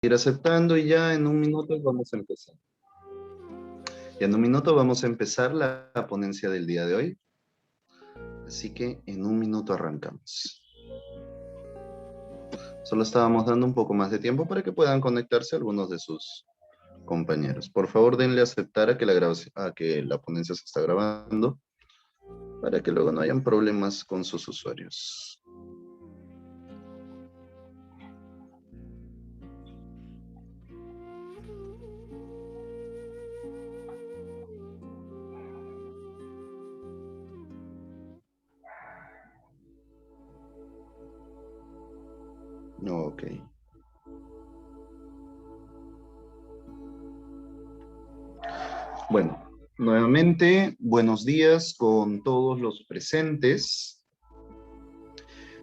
Ir aceptando y ya en un minuto vamos a empezar. Ya en un minuto vamos a empezar la ponencia del día de hoy. Así que en un minuto arrancamos. Solo estábamos dando un poco más de tiempo para que puedan conectarse algunos de sus compañeros. Por favor, denle a aceptar a que la ponencia se está grabando para que luego no hayan problemas con sus usuarios. Ok. Bueno, nuevamente, buenos días con todos los presentes.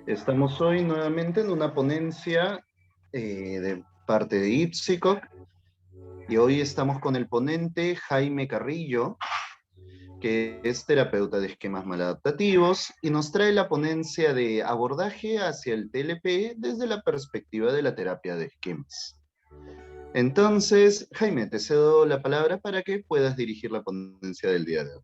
Estamos hoy nuevamente en una ponencia de parte de IPSICOC y hoy estamos con el ponente Jaime Carrillo, que es terapeuta de esquemas maladaptativos y nos trae la ponencia de abordaje hacia el TLP desde la perspectiva de la terapia de esquemas. Entonces, Jaime, te cedo la palabra para que puedas dirigir la ponencia del día de hoy.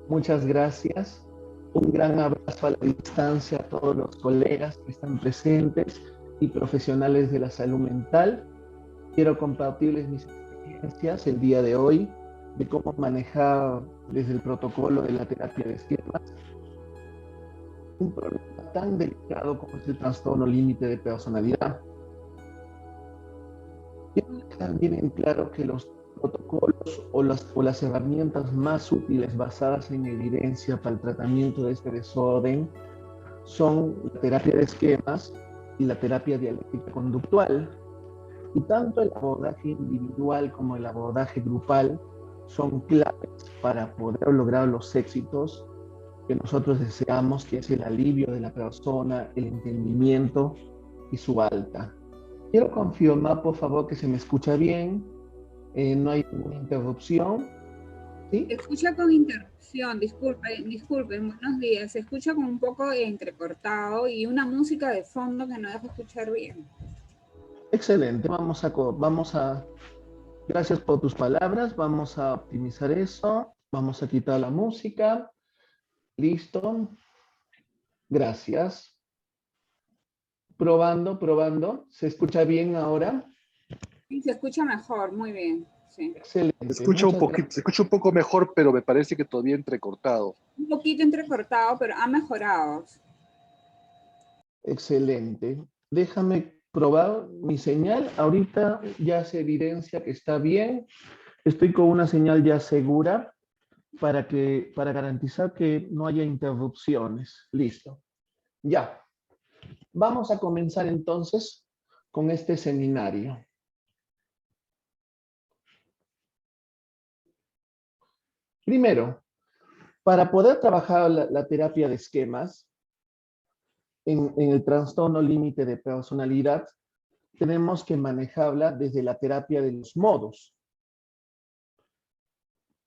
Muchas gracias. Un gran abrazo a la distancia a todos los colegas que están presentes y profesionales de la salud mental. Quiero compartirles mis experiencias el día de hoy de cómo manejar desde el protocolo de la terapia de esquemas un problema tan delicado como es el trastorno límite de personalidad. Quiero dejar bien en claro que los protocolos o las herramientas más útiles basadas en evidencia para el tratamiento de este desorden son la terapia de esquemas y la terapia dialéctica conductual. Y tanto el abordaje individual como el abordaje grupal son claves para poder lograr los éxitos que nosotros deseamos, que es el alivio de la persona, el entendimiento y su alta. Quiero confirmar, por favor, que se me escucha bien, no hay ninguna interrupción. ¿Sí? Se escucha con interrupción, disculpen, buenos días. Se escucha con un poco entrecortado y una música de fondo que no deja escuchar bien. Excelente, gracias por tus palabras, vamos a optimizar eso, vamos a quitar la música, listo, gracias. Probando, ¿se escucha bien ahora? Sí, se escucha mejor, muy bien. Sí. Excelente. Se escucha un poco mejor, pero me parece que todavía entrecortado. Un poquito entrecortado, pero ha mejorado. Excelente. Déjame probar mi señal. Ahorita ya se evidencia que está bien. Estoy con una señal ya segura para garantizar que no haya interrupciones. Listo. Ya. Vamos a comenzar entonces con este seminario. Primero, para poder trabajar la terapia de esquemas en el trastorno límite de personalidad, tenemos que manejarla desde la terapia de los modos.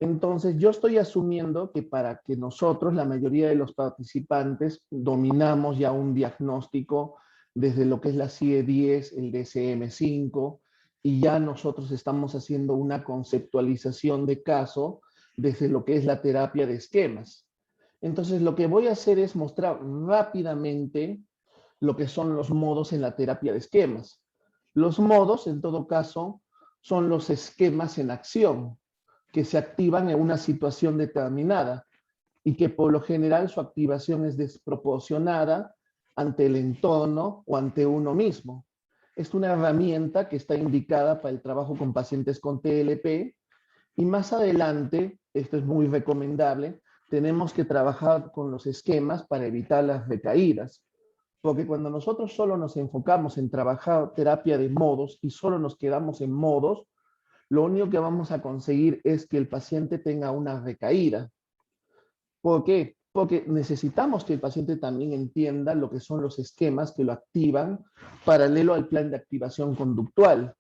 Entonces, yo estoy asumiendo que para que nosotros, la mayoría de los participantes, dominamos ya un diagnóstico desde lo que es la CIE-10, el DSM-5, y ya nosotros estamos haciendo una conceptualización de caso desde lo que es la terapia de esquemas. Entonces, lo que voy a hacer es mostrar rápidamente lo que son los modos en la terapia de esquemas. Los modos, en todo caso, son los esquemas en acción que se activan en una situación determinada y que por lo general su activación es desproporcionada ante el entorno o ante uno mismo. Es una herramienta que está indicada para el trabajo con pacientes con TLP y más adelante, esto es muy recomendable, tenemos que trabajar con los esquemas para evitar las recaídas. Porque cuando nosotros solo nos enfocamos en trabajar terapia de modos y solo nos quedamos en modos, lo único que vamos a conseguir es que el paciente tenga una recaída. ¿Por qué? Porque necesitamos que el paciente también entienda lo que son los esquemas que lo activan paralelo al plan de activación conductual.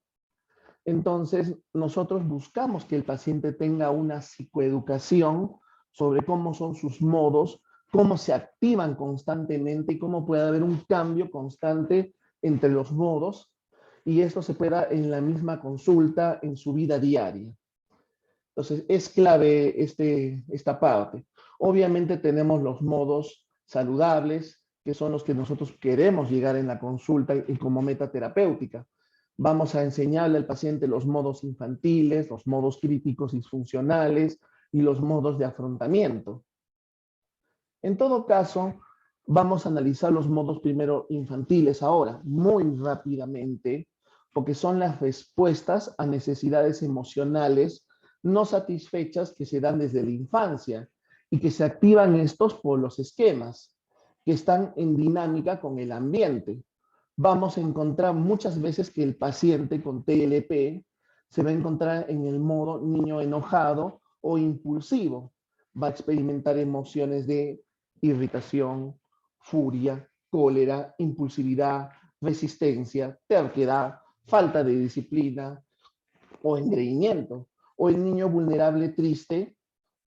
Entonces, nosotros buscamos que el paciente tenga una psicoeducación sobre cómo son sus modos, cómo se activan constantemente y cómo puede haber un cambio constante entre los modos. y esto se puede dar en la misma consulta, en su vida diaria. Entonces, es clave esta parte. Obviamente tenemos los modos saludables, que son los que nosotros queremos llegar en la consulta y como meta terapéutica. Vamos a enseñarle al paciente los modos infantiles, los modos críticos disfuncionales y los modos de afrontamiento. En todo caso, vamos a analizar los modos primero infantiles ahora, muy rápidamente, porque son las respuestas a necesidades emocionales no satisfechas que se dan desde la infancia y que se activan estos por los esquemas que están en dinámica con el ambiente. Vamos a encontrar muchas veces que el paciente con TLP se va a encontrar en el modo niño enojado o impulsivo. Va a experimentar emociones de irritación, furia, cólera, impulsividad, resistencia, terquedad, falta de disciplina o engreimiento. O el niño vulnerable triste,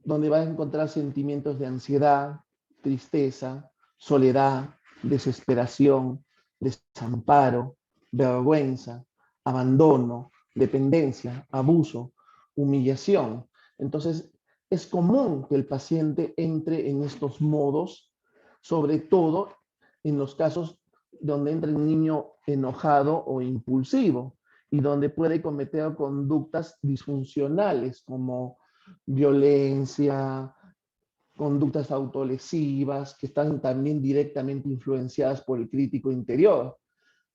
donde va a encontrar sentimientos de ansiedad, tristeza, soledad, desesperación, desamparo, vergüenza, abandono, dependencia, abuso, humillación. Entonces, es común que el paciente entre en estos modos, sobre todo en los casos donde entra un niño enojado o impulsivo y donde puede cometer conductas disfuncionales como violencia, conductas autolesivas que están también directamente influenciadas por el crítico interior,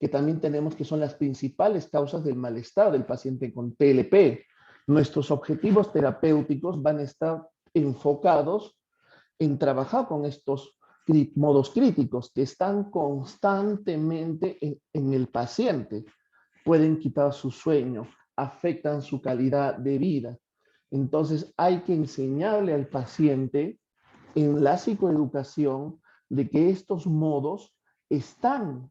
que también tenemos que son las principales causas del malestar del paciente con TLP. Nuestros objetivos terapéuticos van a estar enfocados en trabajar con estos modos críticos que están constantemente en el paciente. Pueden quitar su sueño, afectan su calidad de vida. Entonces hay que enseñarle al paciente en la psicoeducación de que estos modos están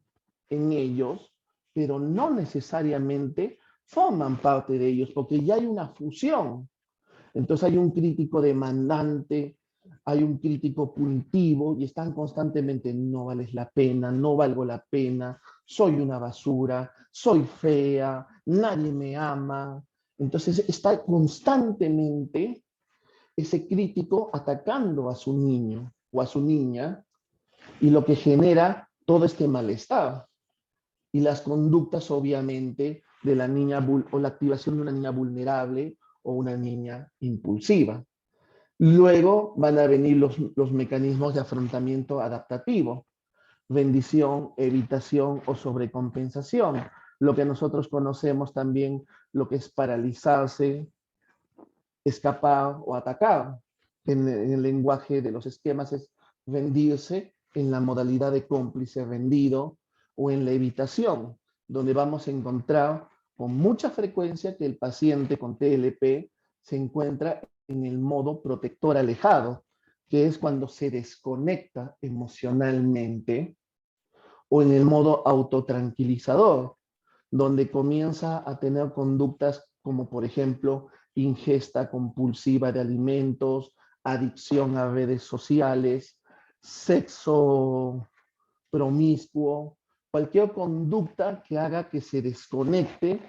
en ellos, pero no necesariamente forman parte de ellos, porque ya hay una fusión. Entonces hay un crítico demandante, hay un crítico punitivo y están constantemente, no vales la pena, no valgo la pena, soy una basura, soy fea, nadie me ama. Entonces está constantemente ese crítico atacando a su niño o a su niña y lo que genera todo este malestar. Y las conductas, obviamente, de la niña o la activación de una niña vulnerable o una niña impulsiva. Luego van a venir los mecanismos de afrontamiento adaptativo, rendición, evitación o sobrecompensación. Lo que nosotros conocemos también, lo que es paralizarse, escapar o atacar. En el lenguaje de los esquemas es rendirse en la modalidad de cómplice rendido o en la evitación, donde vamos a encontrar con mucha frecuencia que el paciente con TLP se encuentra en el modo protector alejado, que es cuando se desconecta emocionalmente, o en el modo autotranquilizador, donde comienza a tener conductas como, por ejemplo, ingesta compulsiva de alimentos, adicción a redes sociales, sexo promiscuo, cualquier conducta que haga que se desconecte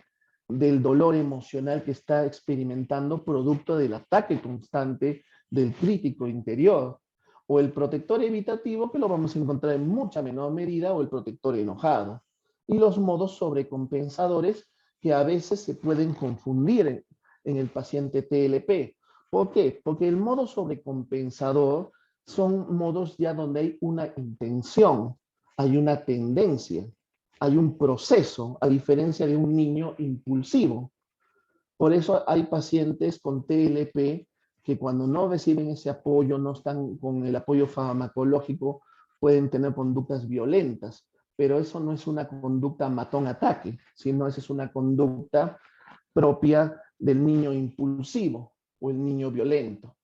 del dolor emocional que está experimentando producto del ataque constante del crítico interior, o el protector evitativo, que lo vamos a encontrar en mucha menor medida, o el protector enojado, y los modos sobrecompensadores que a veces se pueden confundir en el paciente TLP. ¿Por qué? Porque el modo sobrecompensador son modos ya donde hay una intención, hay una tendencia, hay un proceso, a diferencia de un niño impulsivo. Por eso hay pacientes con TLP que cuando no reciben ese apoyo, no están con el apoyo farmacológico, pueden tener conductas violentas. Pero eso no es una conducta matón-ataque, sino esa es una conducta propia del niño impulsivo o el niño violento.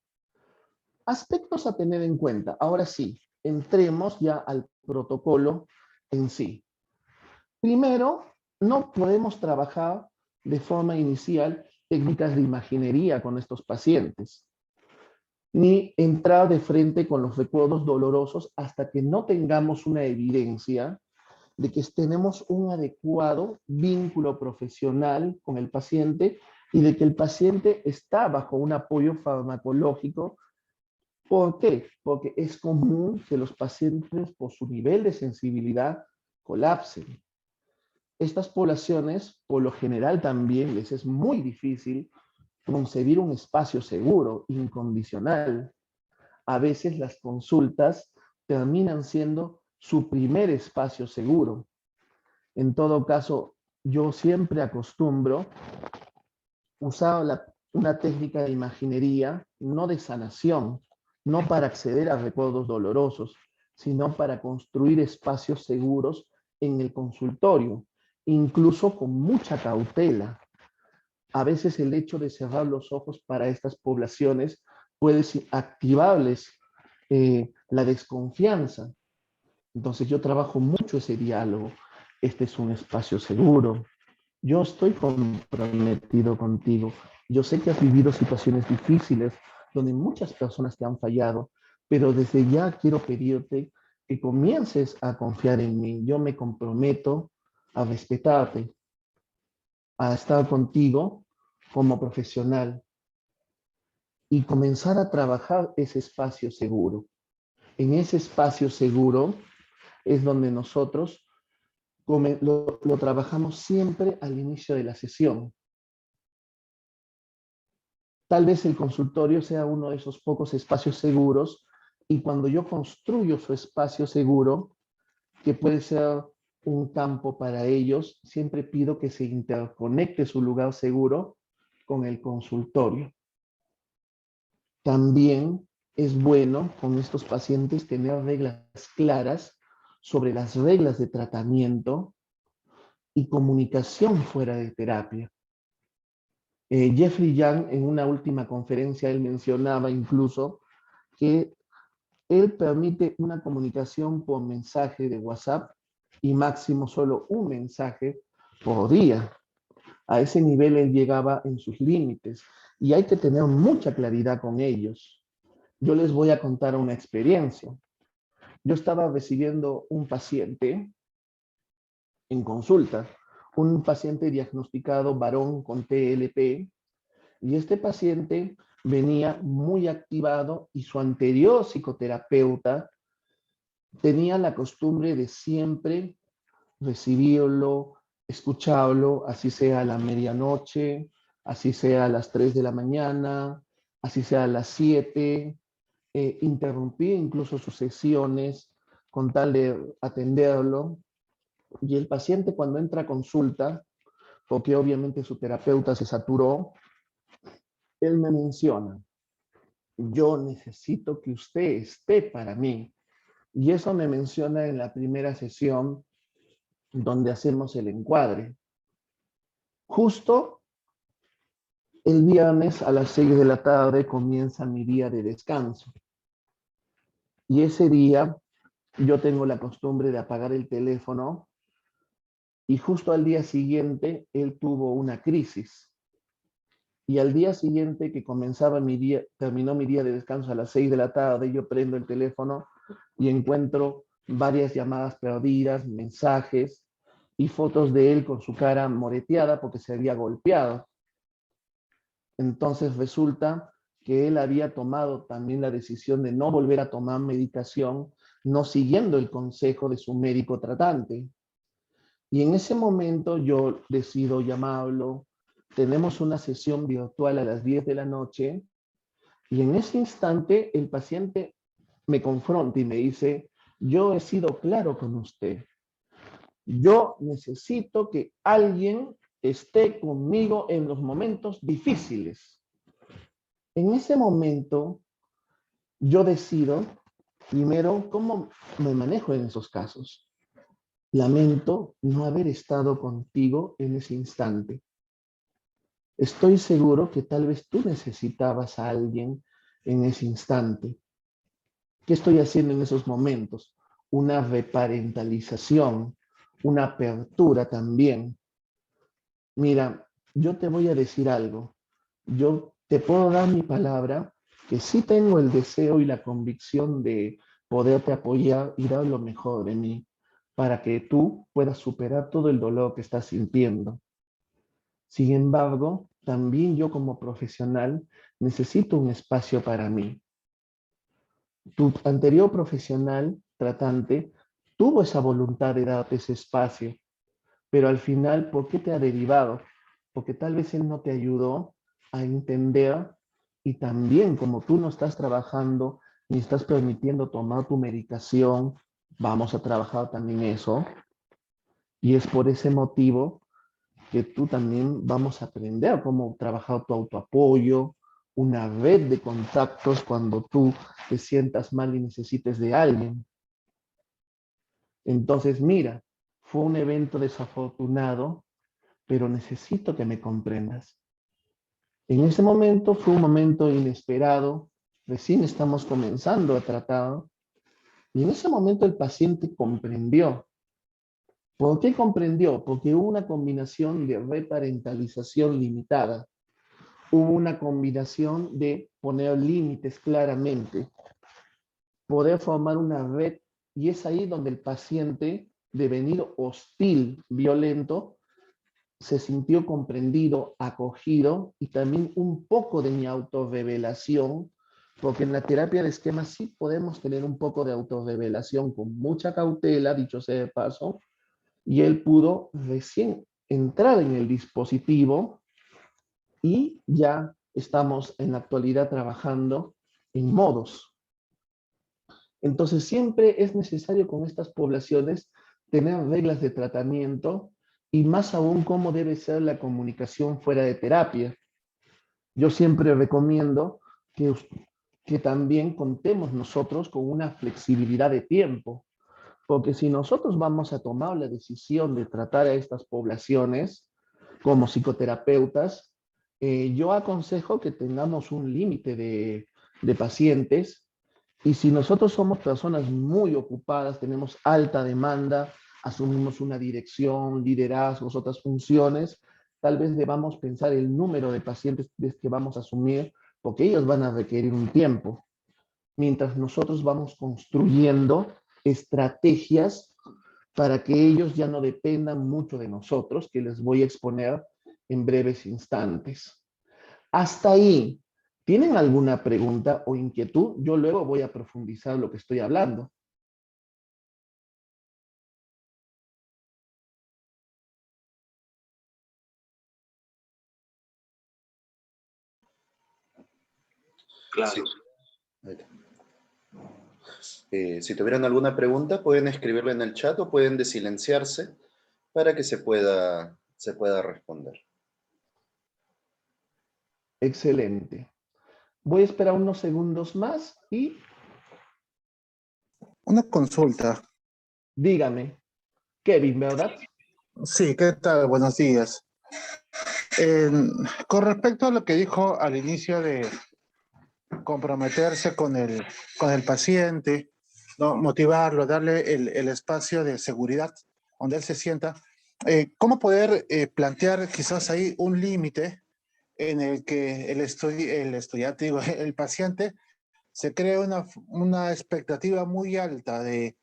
Aspectos a tener en cuenta. Ahora sí, entremos ya al protocolo en sí. Primero, no podemos trabajar de forma inicial técnicas de imaginería con estos pacientes, ni entrar de frente con los recuerdos dolorosos hasta que no tengamos una evidencia de que tenemos un adecuado vínculo profesional con el paciente y de que el paciente está bajo un apoyo farmacológico. ¿Por qué? Porque es común que los pacientes, por su nivel de sensibilidad, colapsen. Estas poblaciones, por lo general también les es muy difícil concebir un espacio seguro, incondicional. A veces las consultas terminan siendo su primer espacio seguro. En todo caso, yo siempre acostumbro usar una técnica de imaginería, no de sanación, no para acceder a recuerdos dolorosos, sino para construir espacios seguros en el consultorio, incluso con mucha cautela. A veces el hecho de cerrar los ojos para estas poblaciones puede activarles la desconfianza. Entonces yo trabajo mucho ese diálogo. Este es un espacio seguro. Yo estoy comprometido contigo. Yo sé que has vivido situaciones difíciles donde muchas personas te han fallado, pero desde ya quiero pedirte que comiences a confiar en mí. Yo me comprometo a respetarte, a estar contigo como profesional y comenzar a trabajar ese espacio seguro. En ese espacio seguro es donde nosotros lo trabajamos siempre al inicio de la sesión. Tal vez el consultorio sea uno de esos pocos espacios seguros y cuando yo construyo su espacio seguro, que puede ser un campo para ellos, siempre pido que se interconecte su lugar seguro con el consultorio. También es bueno con estos pacientes tener reglas claras sobre las reglas de tratamiento y comunicación fuera de terapia. Jeffrey Young, en una última conferencia, él mencionaba incluso que él permite una comunicación por mensaje de WhatsApp y máximo solo un mensaje por día. A ese nivel él llegaba en sus límites y hay que tener mucha claridad con ellos. Yo les voy a contar una experiencia. Yo estaba recibiendo un paciente en consulta, un paciente diagnosticado varón con TLP, y este paciente venía muy activado y su anterior psicoterapeuta tenía la costumbre de siempre recibirlo, escucharlo, así sea a la medianoche, así sea a las 3 de la mañana, así sea a las 7, interrumpir incluso sus sesiones con tal de atenderlo. Y el paciente cuando entra a consulta, porque obviamente su terapeuta se saturó, él me menciona, yo necesito que usted esté para mí. Y eso me menciona en la primera sesión donde hacemos el encuadre. Justo el viernes a las 6 de la tarde comienza mi día de descanso. Y ese día yo tengo la costumbre de apagar el teléfono y justo al día siguiente él tuvo una crisis. Y al día siguiente que comenzaba mi día, terminó mi día de descanso a las 6 de la tarde, yo prendo el teléfono y encuentro varias llamadas perdidas, mensajes y fotos de él con su cara moreteada porque se había golpeado. Entonces resulta que él había tomado también la decisión de no volver a tomar medicación, no siguiendo el consejo de su médico tratante. Y en ese momento yo decido llamarlo, tenemos una sesión virtual a las 10 de la noche y en ese instante el paciente me confronta y me dice, yo he sido claro con usted. Yo necesito que alguien esté conmigo en los momentos difíciles. En ese momento yo decido, primero, cómo me manejo en esos casos. Lamento no haber estado contigo en ese instante. Estoy seguro que tal vez tú necesitabas a alguien en ese instante. ¿Qué estoy haciendo en esos momentos? Una reparentalización, una apertura también. Mira, yo te voy a decir algo. Yo te puedo dar mi palabra que sí tengo el deseo y la convicción de poderte apoyar y dar lo mejor de mí. para que tú puedas superar todo el dolor que estás sintiendo. Sin embargo, también yo como profesional necesito un espacio para mí. Tu anterior profesional tratante tuvo esa voluntad de darte ese espacio, pero al final, ¿por qué te ha derivado? Porque tal vez él no te ayudó a entender, y también como tú no estás trabajando ni estás permitiendo tomar tu medicación, vamos a trabajar también eso. Y es por ese motivo que tú también vamos a aprender cómo trabajar tu autoapoyo, una red de contactos cuando tú te sientas mal y necesites de alguien. Entonces, mira, fue un evento desafortunado, pero necesito que me comprendas. En ese momento fue un momento inesperado, recién estamos comenzando a tratar, y en ese momento el paciente comprendió. ¿Por qué comprendió? Porque hubo una combinación de reparentalización limitada, hubo una combinación de poner límites claramente, poder formar una red, y es ahí donde el paciente, devenido hostil, violento, se sintió comprendido, acogido, y también un poco de mi autorrevelación, porque en la terapia de esquemas sí podemos tener un poco de autorrevelación con mucha cautela, dicho sea de paso, y él pudo recién entrar en el dispositivo y ya estamos en la actualidad trabajando en modos. Entonces siempre es necesario con estas poblaciones tener reglas de tratamiento, y más aún cómo debe ser la comunicación fuera de terapia. Yo siempre recomiendo que también contemos nosotros con una flexibilidad de tiempo, porque si nosotros vamos a tomar la decisión de tratar a estas poblaciones como psicoterapeutas, yo aconsejo que tengamos un límite de pacientes, y si nosotros somos personas muy ocupadas, tenemos alta demanda, asumimos una dirección, liderazgos, otras funciones, tal vez debamos pensar el número de pacientes que vamos a asumir, porque ellos van a requerir un tiempo, mientras nosotros vamos construyendo estrategias para que ellos ya no dependan mucho de nosotros, que les voy a exponer en breves instantes. Hasta ahí, ¿tienen alguna pregunta o inquietud? Yo luego voy a profundizar lo que estoy hablando. Claro. Sí. Si tuvieran alguna pregunta, pueden escribirla en el chat o pueden desilenciarse para que se pueda responder. Excelente. Voy a esperar unos segundos más y Una consulta. dígame, Kevin, ¿verdad? Sí, ¿qué tal? Buenos días. Con respecto a lo que dijo al inicio de comprometerse con el paciente, ¿no? Motivarlo, darle el espacio de seguridad donde él se sienta, ¿cómo poder plantear quizás ahí un límite en el que el estudiante, digo, el paciente se cree una expectativa muy alta del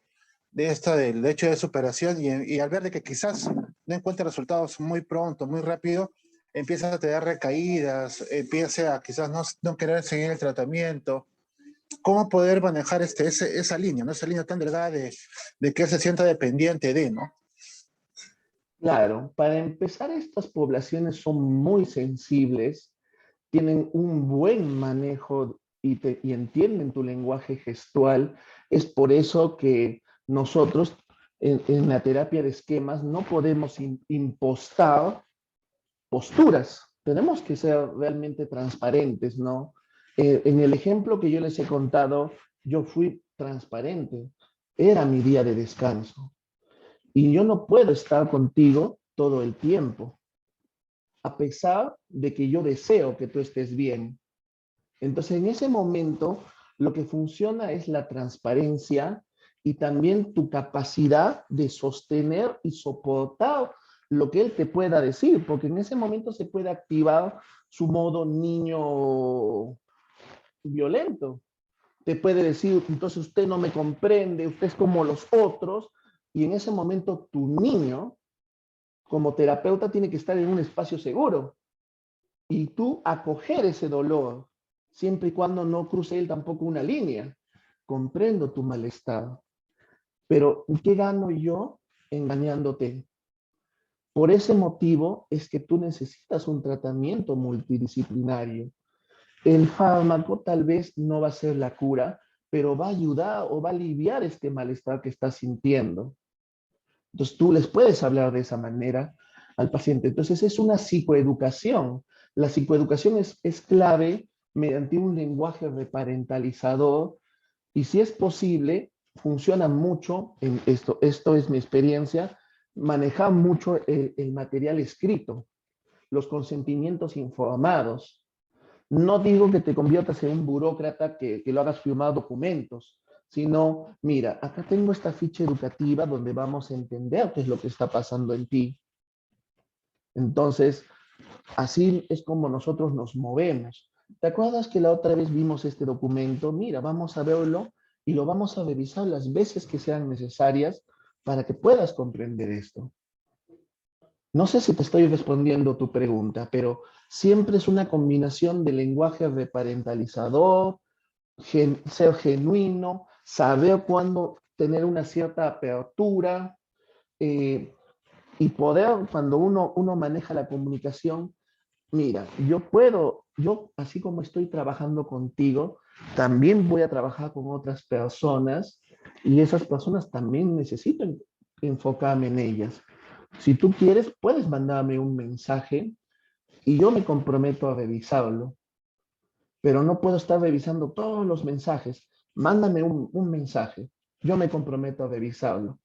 hecho de superación, y al ver de que quizás no encuentre resultados muy pronto, muy rápido, empieza a tener recaídas, empieza a quizás no querer seguir el tratamiento? ¿Cómo poder manejar esa línea, ¿no? Esa línea tan delgada de que él se sienta dependiente de, ¿no? Claro, para empezar, estas poblaciones son muy sensibles, tienen un buen manejo y entienden tu lenguaje gestual. Es por eso que nosotros en la terapia de esquemas no podemos impostar posturas. Tenemos que ser realmente transparentes, ¿no? En el ejemplo que yo les he contado, yo fui transparente. Era mi día de descanso. Y yo no puedo estar contigo todo el tiempo, a pesar de que yo deseo que tú estés bien. Entonces, en ese momento, lo que funciona es la transparencia y también tu capacidad de sostener y soportar lo que él te pueda decir, porque en ese momento se puede activar su modo niño violento. Te puede decir, entonces usted no me comprende, usted es como los otros, Y en ese momento tu niño, como terapeuta, tiene que estar en un espacio seguro y tú acoger ese dolor, siempre y cuando no cruce él tampoco una línea. Comprendo tu malestar, pero ¿qué gano yo engañándote? Por ese motivo es que tú necesitas un tratamiento multidisciplinario. El fármaco tal vez no va a ser la cura, pero va a ayudar o va a aliviar este malestar que estás sintiendo. Entonces tú les puedes hablar de esa manera al paciente. Entonces es una psicoeducación. La psicoeducación es clave mediante un lenguaje reparentalizador y si es posible, funciona mucho en esto es mi experiencia, manejar mucho el material escrito, los consentimientos informados. No digo que te conviertas en un burócrata que lo hagas firmar documentos, sino, mira, acá tengo esta ficha educativa donde vamos a entender qué es lo que está pasando en ti. Entonces, así es como nosotros nos movemos. ¿Te acuerdas que la otra vez vimos este documento? Mira, vamos a verlo y lo vamos a revisar las veces que sean necesarias para que puedas comprender esto. No sé si te estoy respondiendo tu pregunta, pero siempre es una combinación de lenguaje reparentalizador, ser genuino, saber cuándo tener una cierta apertura eh, y poder, cuando uno maneja la comunicación, mira, yo así como estoy trabajando contigo, también voy a trabajar con otras personas y esas personas también necesito enfocarme en ellas. Si tú quieres, puedes mandarme un mensaje y yo me comprometo a revisarlo, pero no puedo estar revisando todos los mensajes. Mándame un mensaje, yo me comprometo a revisarlo.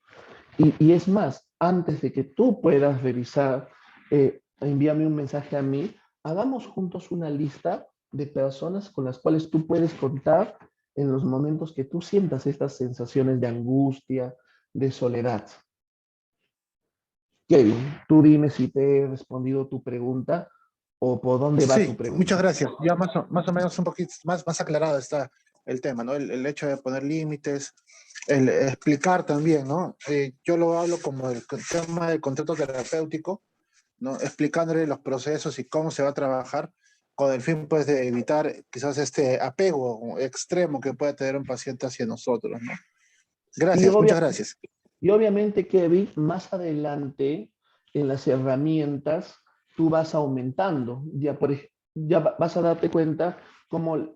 Y es más, antes de que tú puedas revisar, envíame un mensaje a mí, hagamos juntos una lista de personas con las cuales tú puedes contar en los momentos que tú sientas estas sensaciones de angustia, de soledad. Kevin, tú dime si te he respondido tu pregunta o por dónde va tu Sí, muchas pregunta. gracias. Ya más o menos un poquito más aclarado está el tema, ¿no? El hecho de poner límites, el explicar también, ¿no? Yo lo hablo como el tema del contrato terapéutico, ¿no? Explicándole los procesos y cómo se va a trabajar con el fin, pues, de evitar quizás este apego extremo que pueda tener un paciente hacia nosotros, ¿no? Y, Gracias, obvia, muchas gracias. y obviamente, Kevin, más adelante en las herramientas tú vas aumentando. Ya vas a darte cuenta como,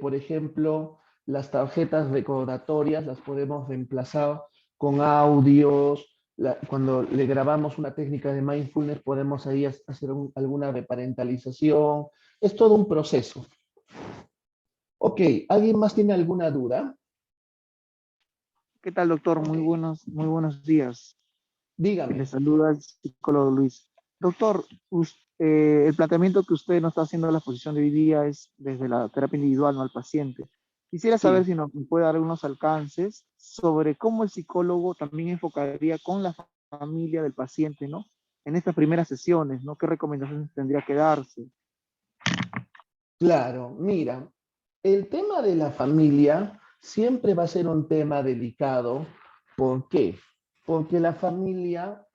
por ejemplo, las tarjetas recordatorias las podemos reemplazar con audios. Cuando le grabamos una técnica de mindfulness, podemos ahí hacer alguna reparentalización. Es todo un proceso. Ok, ¿alguien más tiene alguna duda? ¿Qué tal, doctor? Ok, Muy buenos días. Le dígame. saluda el psicólogo Luis. Doctor, el planteamiento que usted nos está haciendo en la exposición de hoy día es desde la terapia individual, no al paciente. Quisiera saber Sí. si nos puede dar algunos alcances sobre cómo el psicólogo también enfocaría con la familia del paciente, ¿no? En estas primeras sesiones, ¿no? ¿Qué recomendaciones tendría que darse? Claro, mira, el tema de la familia siempre va a ser un tema delicado. ¿Por qué? Porque la familia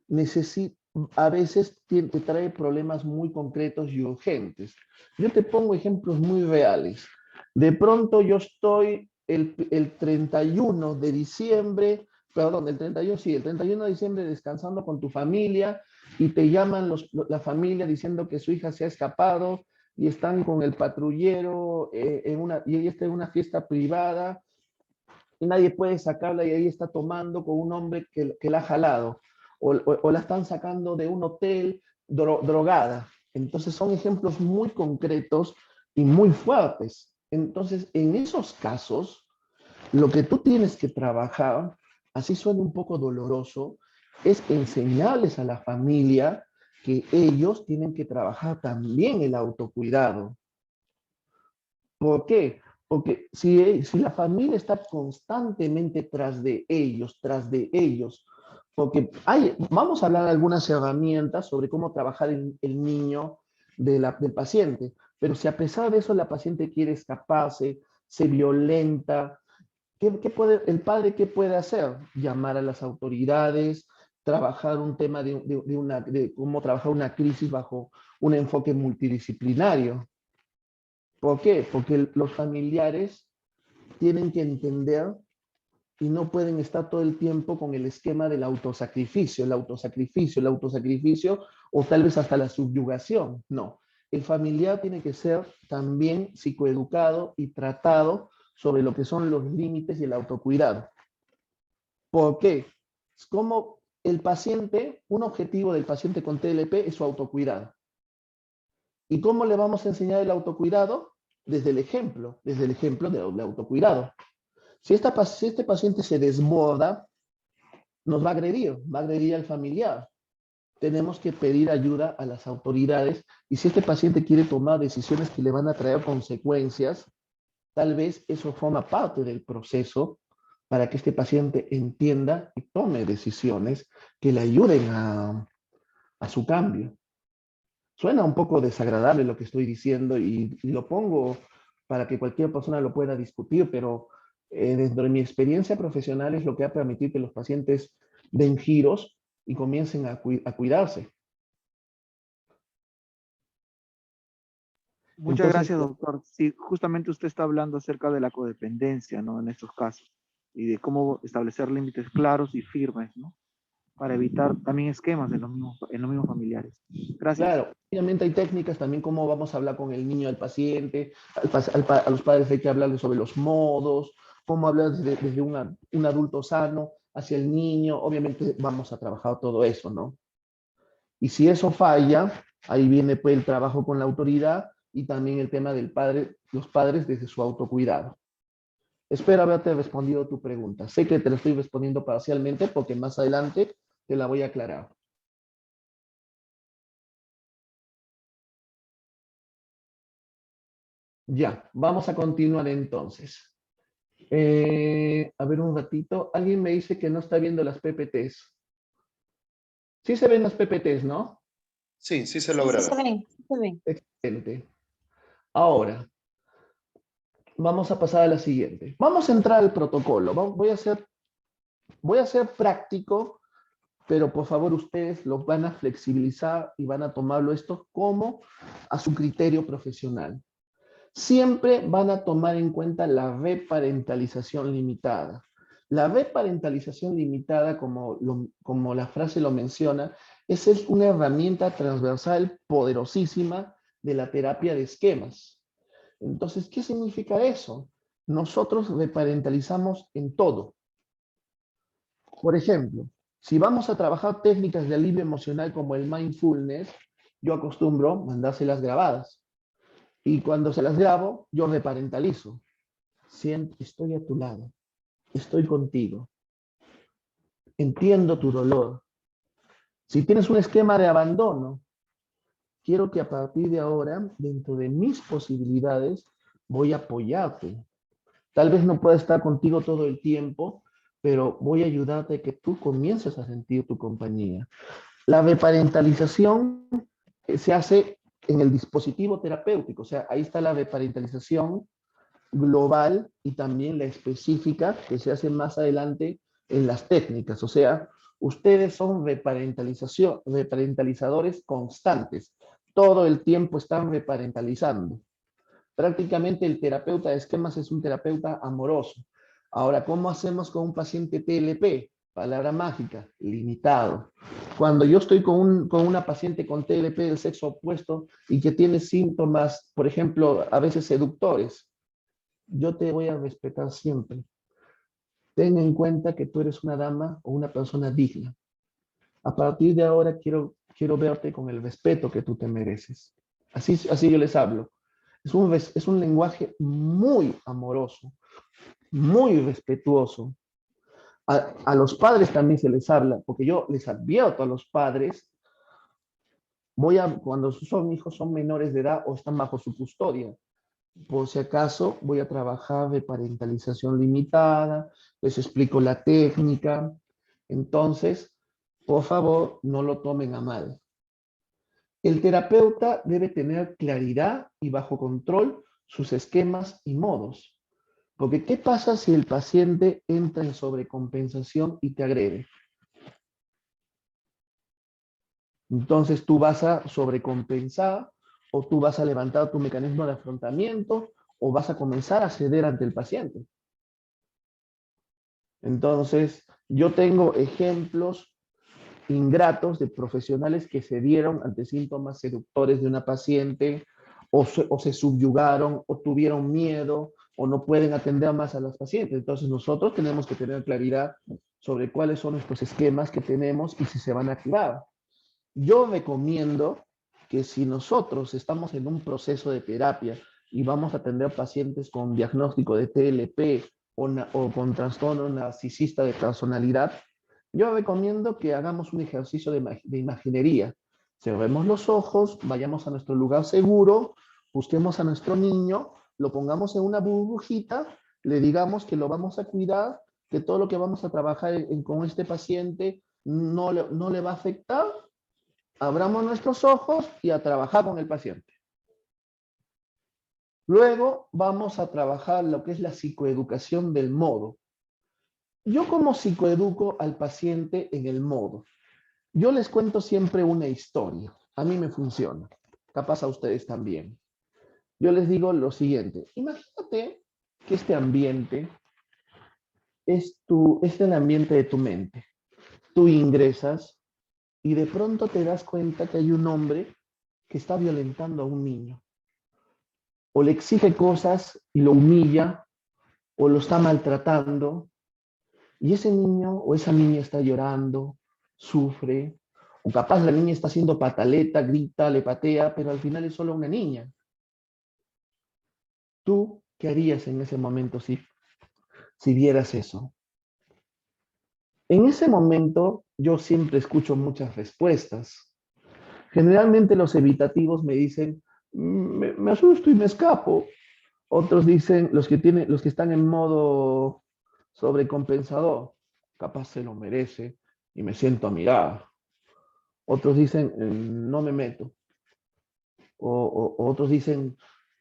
necesita, a veces te trae problemas muy concretos y urgentes. Yo te pongo ejemplos muy reales. De pronto yo estoy el 31 de diciembre, perdón, el 31, sí, el 31 de diciembre descansando con tu familia y te llaman la familia diciendo que su hija se ha escapado y están con el patrullero y ella está en una fiesta privada y nadie puede sacarla y ahí está tomando con un hombre que la ha jalado o la están sacando de un hotel drogada. Entonces son ejemplos muy concretos y muy fuertes. Entonces, en esos casos, lo que tú tienes que trabajar, así suena un poco doloroso, es enseñarles a la familia que ellos tienen que trabajar también el autocuidado. ¿Por qué? Porque si la familia está constantemente tras de ellos, vamos a hablar de algunas herramientas sobre cómo trabajar el niño del paciente, pero si a pesar de eso la paciente quiere escaparse, se violenta, ¿El padre qué puede hacer? Llamar a las autoridades, trabajar un tema de cómo trabajar una crisis bajo un enfoque multidisciplinario. ¿Por qué? Porque los familiares tienen que entender y no pueden estar todo el tiempo con el esquema del autosacrificio, o tal vez hasta la subyugación. No, el familiar tiene que ser también psicoeducado y tratado sobre lo que son los límites y el autocuidado. ¿Por qué? Es como el paciente, un objetivo del paciente con TLP es su autocuidado. ¿Y cómo le vamos a enseñar el autocuidado? Desde el ejemplo del autocuidado. Si este paciente se desborda, nos va a agredir al familiar. Tenemos que pedir ayuda a las autoridades y si este paciente quiere tomar decisiones que le van a traer consecuencias, tal vez eso forma parte del proceso para que este paciente entienda y tome decisiones que le ayuden a su cambio. Suena un poco desagradable lo que estoy diciendo y lo pongo para que cualquier persona lo pueda discutir, pero dentro de mi experiencia profesional es lo que ha permitido que los pacientes den giros y comiencen a cuidarse. Muchas Entonces, gracias, doctor. Sí, justamente usted está hablando acerca de la codependencia, ¿no? En estos casos y de cómo establecer límites claros y firmes, ¿no? Para evitar también esquemas en los mismos familiares. Gracias. claro, obviamente hay técnicas también cómo vamos a hablar con el niño, al paciente, a los padres hay que hablarles sobre los modos, cómo hablar desde un adulto sano hacia el niño, obviamente vamos a trabajar todo eso, ¿no? Y si eso falla, ahí viene pues el trabajo con la autoridad y también el tema del padre, los padres desde su autocuidado. Espero haberte respondido tu pregunta. Sé que te la estoy respondiendo parcialmente porque más adelante te la voy a aclarar. Ya, vamos a continuar entonces. A ver un ratito. Alguien me dice que no está viendo las PPTs. Sí se ven las PPTs, ¿no? Sí, sí se Sí, logra sí se ver. ven, sí se ven. Excelente. Ahora, vamos a pasar a la siguiente. Vamos a entrar al protocolo. Voy a ser práctico, pero por favor ustedes lo van a flexibilizar y van a tomarlo esto como a su criterio profesional. Siempre van a tomar en cuenta la reparentalización limitada. La reparentalización limitada, como la frase lo menciona, es una herramienta transversal poderosísima de la terapia de esquemas. Entonces, ¿qué significa eso? Nosotros reparentalizamos en todo. Por ejemplo, si vamos a trabajar técnicas de alivio emocional como el mindfulness, yo acostumbro mandárselas grabadas. Y cuando se las grabo, yo reparentalizo. Siento, estoy a tu lado, estoy contigo, entiendo tu dolor. Si tienes un esquema de abandono, quiero que a partir de ahora, dentro de mis posibilidades, voy a apoyarte. Tal vez no pueda estar contigo todo el tiempo, pero voy a ayudarte a que tú comiences a sentir tu compañía. La reparentalización se hace en el dispositivo terapéutico, o sea, ahí está la reparentalización global y también la específica que se hace más adelante en las técnicas. O sea, ustedes son reparentalizadores constantes. Todo el tiempo están reparentalizando. Prácticamente el terapeuta de esquemas es un terapeuta amoroso. Ahora, ¿cómo hacemos con un paciente TLP? Palabra mágica, limitado. Cuando yo estoy con una paciente con TLP del sexo opuesto y que tiene síntomas, por ejemplo, a veces seductores, yo te voy a respetar siempre. Ten en cuenta que tú eres una dama o una persona digna. A partir de ahora quiero verte con el respeto que tú te mereces. Así yo les hablo. Es un lenguaje muy amoroso, muy respetuoso. A los padres también se les habla, porque yo les advierto a los padres, cuando son hijos son menores de edad o están bajo su custodia, por si acaso voy a trabajar de parentalización limitada, les explico la técnica. Entonces, por favor, no lo tomen a mal. El terapeuta debe tener claridad y bajo control sus esquemas y modos. Porque ¿qué pasa si el paciente entra en sobrecompensación y te agrede? Entonces tú vas a sobrecompensar o tú vas a levantar tu mecanismo de afrontamiento o vas a comenzar a ceder ante el paciente. Entonces, yo tengo ejemplos ingratos de profesionales que cedieron ante síntomas seductores de una paciente o se subyugaron o tuvieron miedo o no pueden atender más a las pacientes. Entonces, nosotros tenemos que tener claridad sobre cuáles son nuestros esquemas que tenemos y si se van a activar. Yo recomiendo que si nosotros estamos en un proceso de terapia y vamos a atender pacientes con diagnóstico de TLP o con trastorno narcisista de personalidad, yo recomiendo que hagamos un ejercicio de imaginería. Cerremos los ojos, vayamos a nuestro lugar seguro, busquemos a nuestro niño, lo pongamos en una burbujita, le digamos que lo vamos a cuidar, que todo lo que vamos a trabajar con este paciente no le va a afectar. Abramos nuestros ojos y a trabajar con el paciente. Luego vamos a trabajar lo que es la psicoeducación del modo. Yo como psicoeduco al paciente en el modo. Yo les cuento siempre una historia. A mí me funciona. Capaz a ustedes también. Yo les digo lo siguiente. Imagínate que este ambiente es el ambiente de tu mente. Tú ingresas y de pronto te das cuenta que hay un hombre que está violentando a un niño. O le exige cosas y lo humilla, o lo está maltratando, y ese niño o esa niña está llorando, sufre, o capaz la niña está haciendo pataleta, grita, le patea, pero al final es solo una niña. ¿Tú qué harías en ese momento si vieras eso? En ese momento yo siempre escucho muchas respuestas. Generalmente los evitativos me dicen, me asusto y me escapo. Otros dicen, los que están en modo sobrecompensador, capaz se lo merece y me siento a mirar. Otros dicen, no me meto. O otros dicen,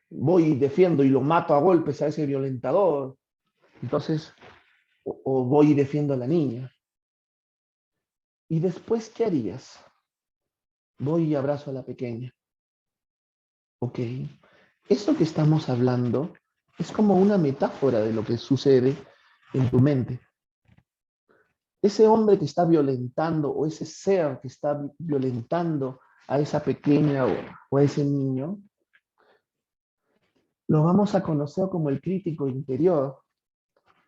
voy y defiendo y lo mato a golpes a ese violentador. Entonces, o voy y defiendo a la niña. ¿Y después qué harías? Voy y abrazo a la pequeña. Ok. Esto que estamos hablando es como una metáfora de lo que sucede en tu mente. Ese hombre que está violentando o ese ser que está violentando a esa pequeña o a ese niño, lo vamos a conocer como el crítico interior.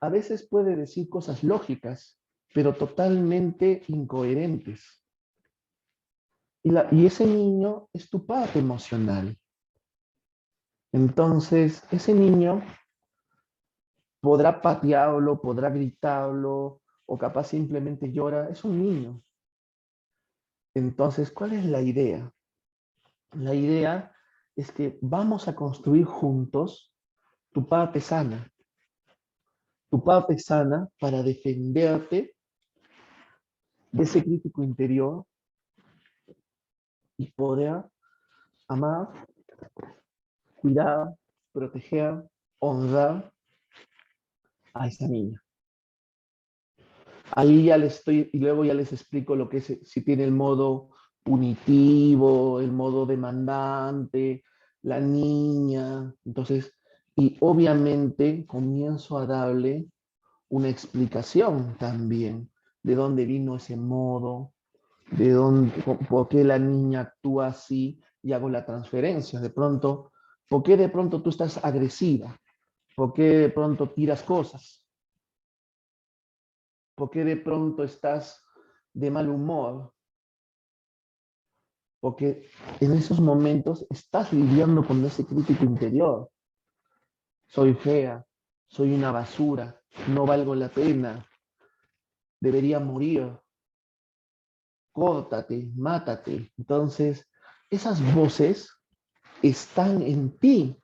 A veces puede decir cosas lógicas, pero totalmente incoherentes. Y ese niño es tu parte emocional. Entonces, ese niño podrá patearlo, podrá gritarlo, o capaz simplemente llora. Es un niño. Entonces, ¿cuál es la idea? La idea es que vamos a construir juntos tu parte sana. Tu parte sana para defenderte de ese crítico interior y poder amar, cuidar, proteger, honrar a esa niña. Ahí ya les estoy, y luego ya les explico lo que es, si tiene el modo punitivo, el modo demandante, la niña. Entonces, y obviamente comienzo a darle una explicación también de dónde vino ese modo, de dónde, por qué la niña actúa así, y hago la transferencia. De pronto, ¿por qué de pronto tú estás agresiva? ¿Por qué de pronto tiras cosas? ¿Por qué de pronto estás de mal humor? Porque en esos momentos estás lidiando con ese crítico interior. Soy fea, soy una basura, no valgo la pena, debería morir, córtate, mátate. Entonces, esas voces están en ti.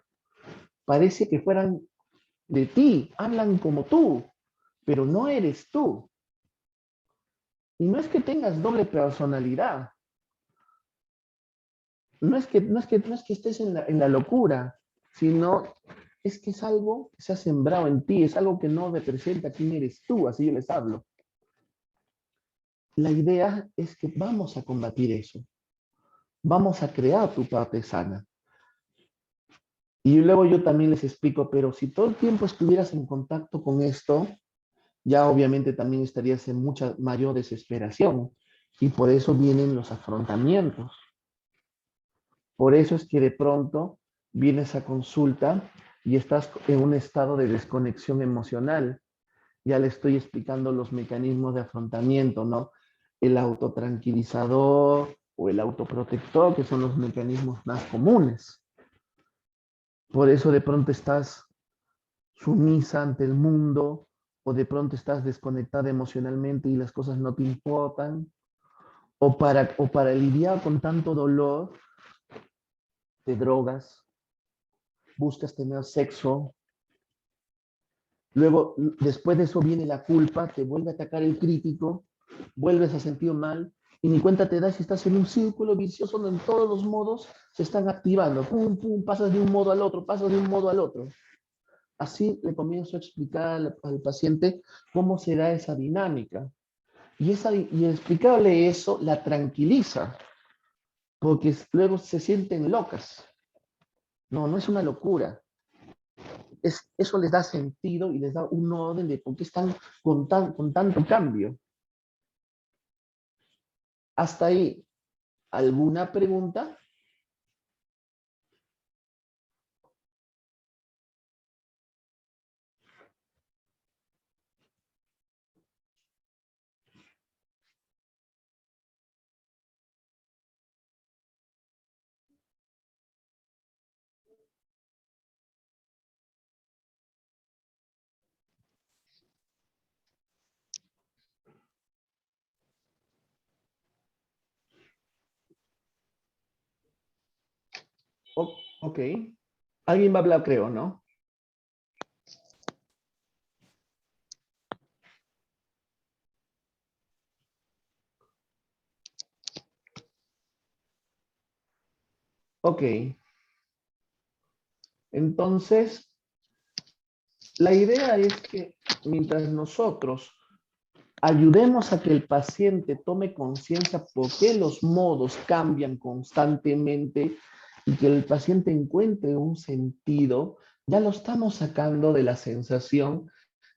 Parece que fueran de ti, hablan como tú, pero no eres tú. Y no es que tengas doble personalidad. No es que estés en la locura, sino es que es algo que se ha sembrado en ti, es algo que no representa quién eres tú, así yo les hablo. La idea es que vamos a combatir eso. Vamos a crear tu parte sana. Y luego yo también les explico, pero si todo el tiempo estuvieras en contacto con esto, ya obviamente también estarías en mucha mayor desesperación. Y por eso vienen los afrontamientos. Por eso es que de pronto vienes a consulta y estás en un estado de desconexión emocional. Ya le estoy explicando los mecanismos de afrontamiento, ¿no? El autotranquilizador o el autoprotector, que son los mecanismos más comunes. Por eso de pronto estás sumisa ante el mundo o de pronto estás desconectada emocionalmente y las cosas no te importan. O para lidiar con tanto dolor, te drogas, buscas tener sexo. Luego, después de eso viene la culpa, te vuelve a atacar el crítico, vuelves a sentir mal y ni cuenta te das si estás en un círculo vicioso donde en todos los modos se están activando. Pum, pum, pasas de un modo al otro, pasas de un modo al otro. Así le comienzo a explicar al paciente cómo será esa dinámica. Y explicarle eso la tranquiliza, porque luego se sienten locas. No, no es una locura. Eso les da sentido y les da un orden de por qué están con tanto cambio. Hasta ahí, ¿alguna pregunta? Ok. Alguien va a hablar, creo, ¿no? Ok. Entonces, la idea es que mientras nosotros ayudemos a que el paciente tome conciencia por qué los modos cambian constantemente y que el paciente encuentre un sentido, ya lo estamos sacando de la sensación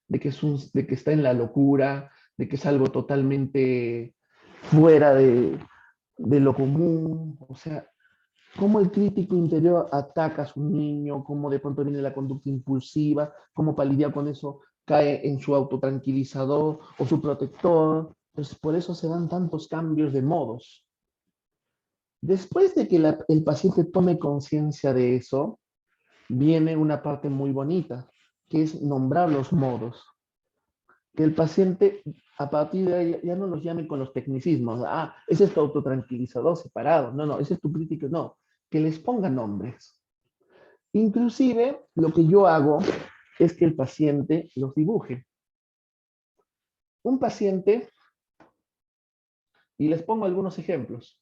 de que, de que está en la locura, de que es algo totalmente fuera de lo común. O sea, cómo el crítico interior ataca a su niño, cómo de pronto viene la conducta impulsiva, cómo para lidiar con eso cae en su autotranquilizador o su protector. Entonces, por eso se dan tantos cambios de modos. Después de que el paciente tome conciencia de eso, viene una parte muy bonita, que es nombrar los modos. Que el paciente, a partir de ahí, ya no los llame con los tecnicismos. Ah, ese es tu autotranquilizador separado. No, no, ese es tu crítico. No, que les ponga nombres. Inclusive, lo que yo hago es que el paciente los dibuje. Un paciente, y les pongo algunos ejemplos.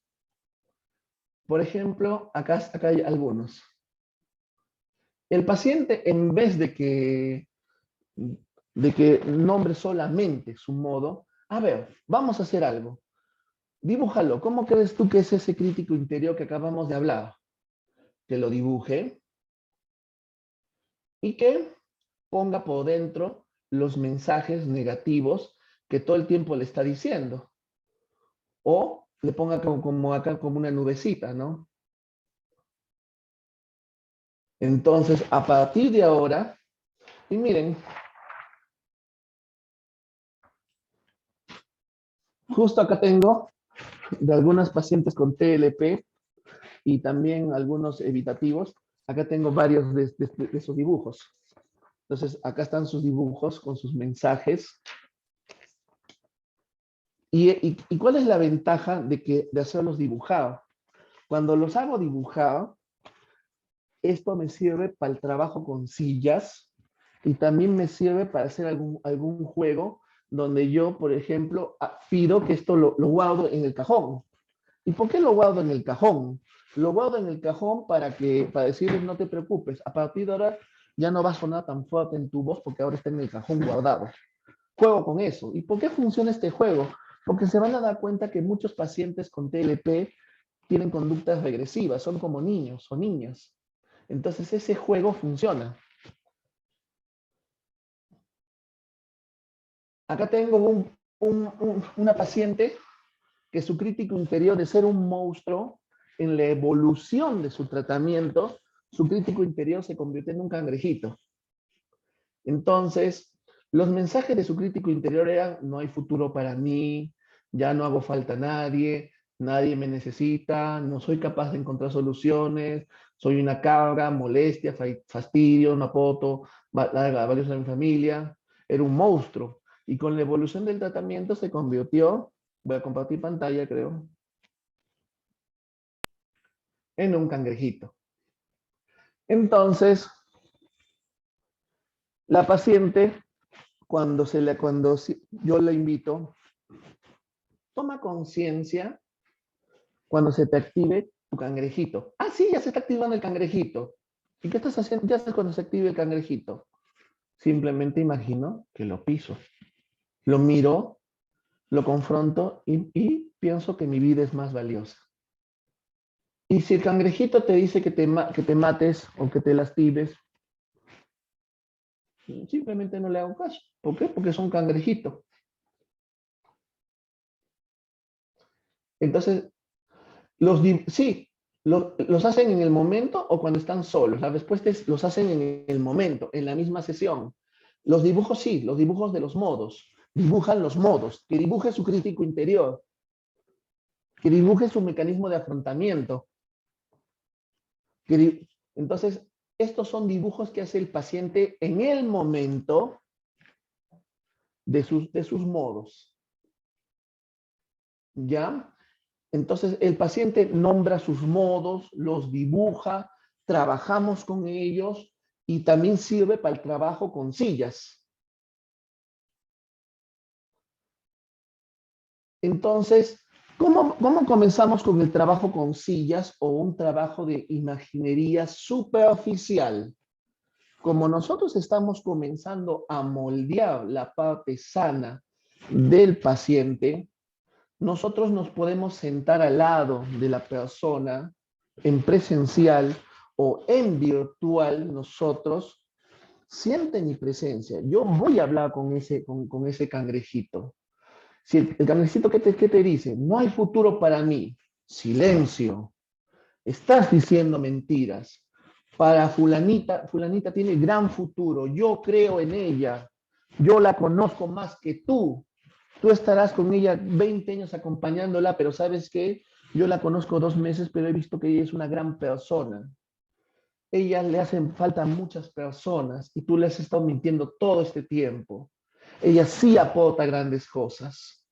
Por ejemplo, acá hay algunos. El paciente, en vez de que nombre solamente su modo, a ver, vamos a hacer algo. Dibújalo. ¿Cómo crees tú que es ese crítico interior que acabamos de hablar? Que lo dibuje y que ponga por dentro los mensajes negativos que todo el tiempo le está diciendo. O le ponga como acá, como una nubecita, ¿no? Entonces, a partir de ahora, y miren, justo acá tengo de algunas pacientes con TLP y también algunos evitativos. Acá tengo varios de esos dibujos. Entonces, acá están sus dibujos con sus mensajes. ¿Y cuál es la ventaja de hacerlos dibujados? Cuando los hago dibujados, esto me sirve para el trabajo con sillas y también me sirve para hacer algún juego donde yo, por ejemplo, pido que esto lo guardo en el cajón. ¿Y por qué lo guardo en el cajón? Lo guardo en el cajón para decirles no te preocupes, a partir de ahora ya no va a sonar tan fuerte en tu voz porque ahora está en el cajón guardado. Juego con eso. ¿Y por qué funciona este juego? Porque se van a dar cuenta que muchos pacientes con TLP tienen conductas regresivas, son como niños o niñas. Entonces ese juego funciona. Acá tengo una paciente que su crítico interior de ser un monstruo, en la evolución de su tratamiento, su crítico interior se convirtió en un cangrejito. Entonces, los mensajes de su crítico interior eran: no hay futuro para mí, ya no hago falta a nadie, nadie me necesita, no soy capaz de encontrar soluciones, soy una cabra, molestia, fastidio, no aporto valioso a mi familia. Era un monstruo. Y con la evolución del tratamiento se convirtió, voy a compartir pantalla creo, en un cangrejito. Entonces, la paciente, cuando yo le invito, toma conciencia cuando se te active tu cangrejito. Ah, sí, ya se está activando el cangrejito. ¿Y qué estás haciendo? ¿Qué haces cuando se active el cangrejito? Simplemente imagino que lo piso. Lo miro, lo confronto y pienso que mi vida es más valiosa. Y si el cangrejito te dice que te mates o que te lastimes, simplemente no le hago caso. ¿Por qué? Porque es un cangrejito. Entonces, sí, los hacen en el momento o cuando están solos. La respuesta es: los hacen en el momento, en la misma sesión. Los dibujos sí, los dibujos de los modos. Dibujan los modos, que dibuje su crítico interior, que dibuje su mecanismo de afrontamiento. Entonces, estos son dibujos que hace el paciente en el momento de sus modos. ¿Ya? Entonces, el paciente nombra sus modos, los dibuja, trabajamos con ellos y también sirve para el trabajo con sillas. Entonces, ¿cómo comenzamos con el trabajo con sillas o un trabajo de imaginería superficial? Como nosotros estamos comenzando a moldear la parte sana del paciente, nosotros nos podemos sentar al lado de la persona en presencial o en virtual. Nosotros sienten mi presencia. Yo voy a hablar con ese cangrejito. Si el cangrejito, ¿qué te dice? No hay futuro para mí. Silencio. Estás diciendo mentiras. Para fulanita tiene gran futuro. Yo creo en ella. Yo la conozco más que tú. Tú estarás con ella 20 años acompañándola, pero ¿sabes qué? Yo la conozco 2 meses, pero he visto que ella es una gran persona. Ella le hacen falta a muchas personas y tú le has estado mintiendo todo este tiempo. Ella sí aporta grandes cosas.